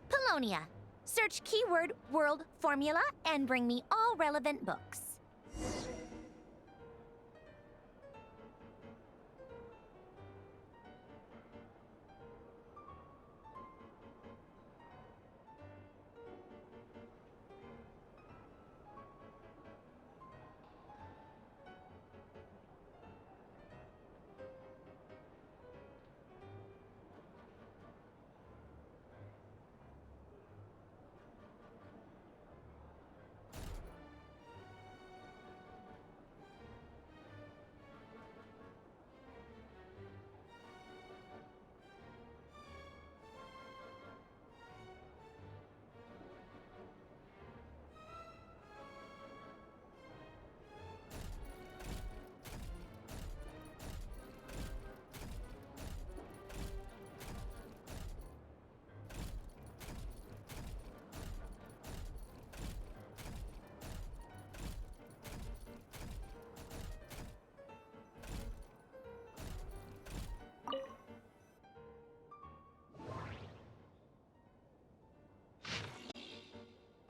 Paulownia. Search keyword world formula and bring me all relevant books.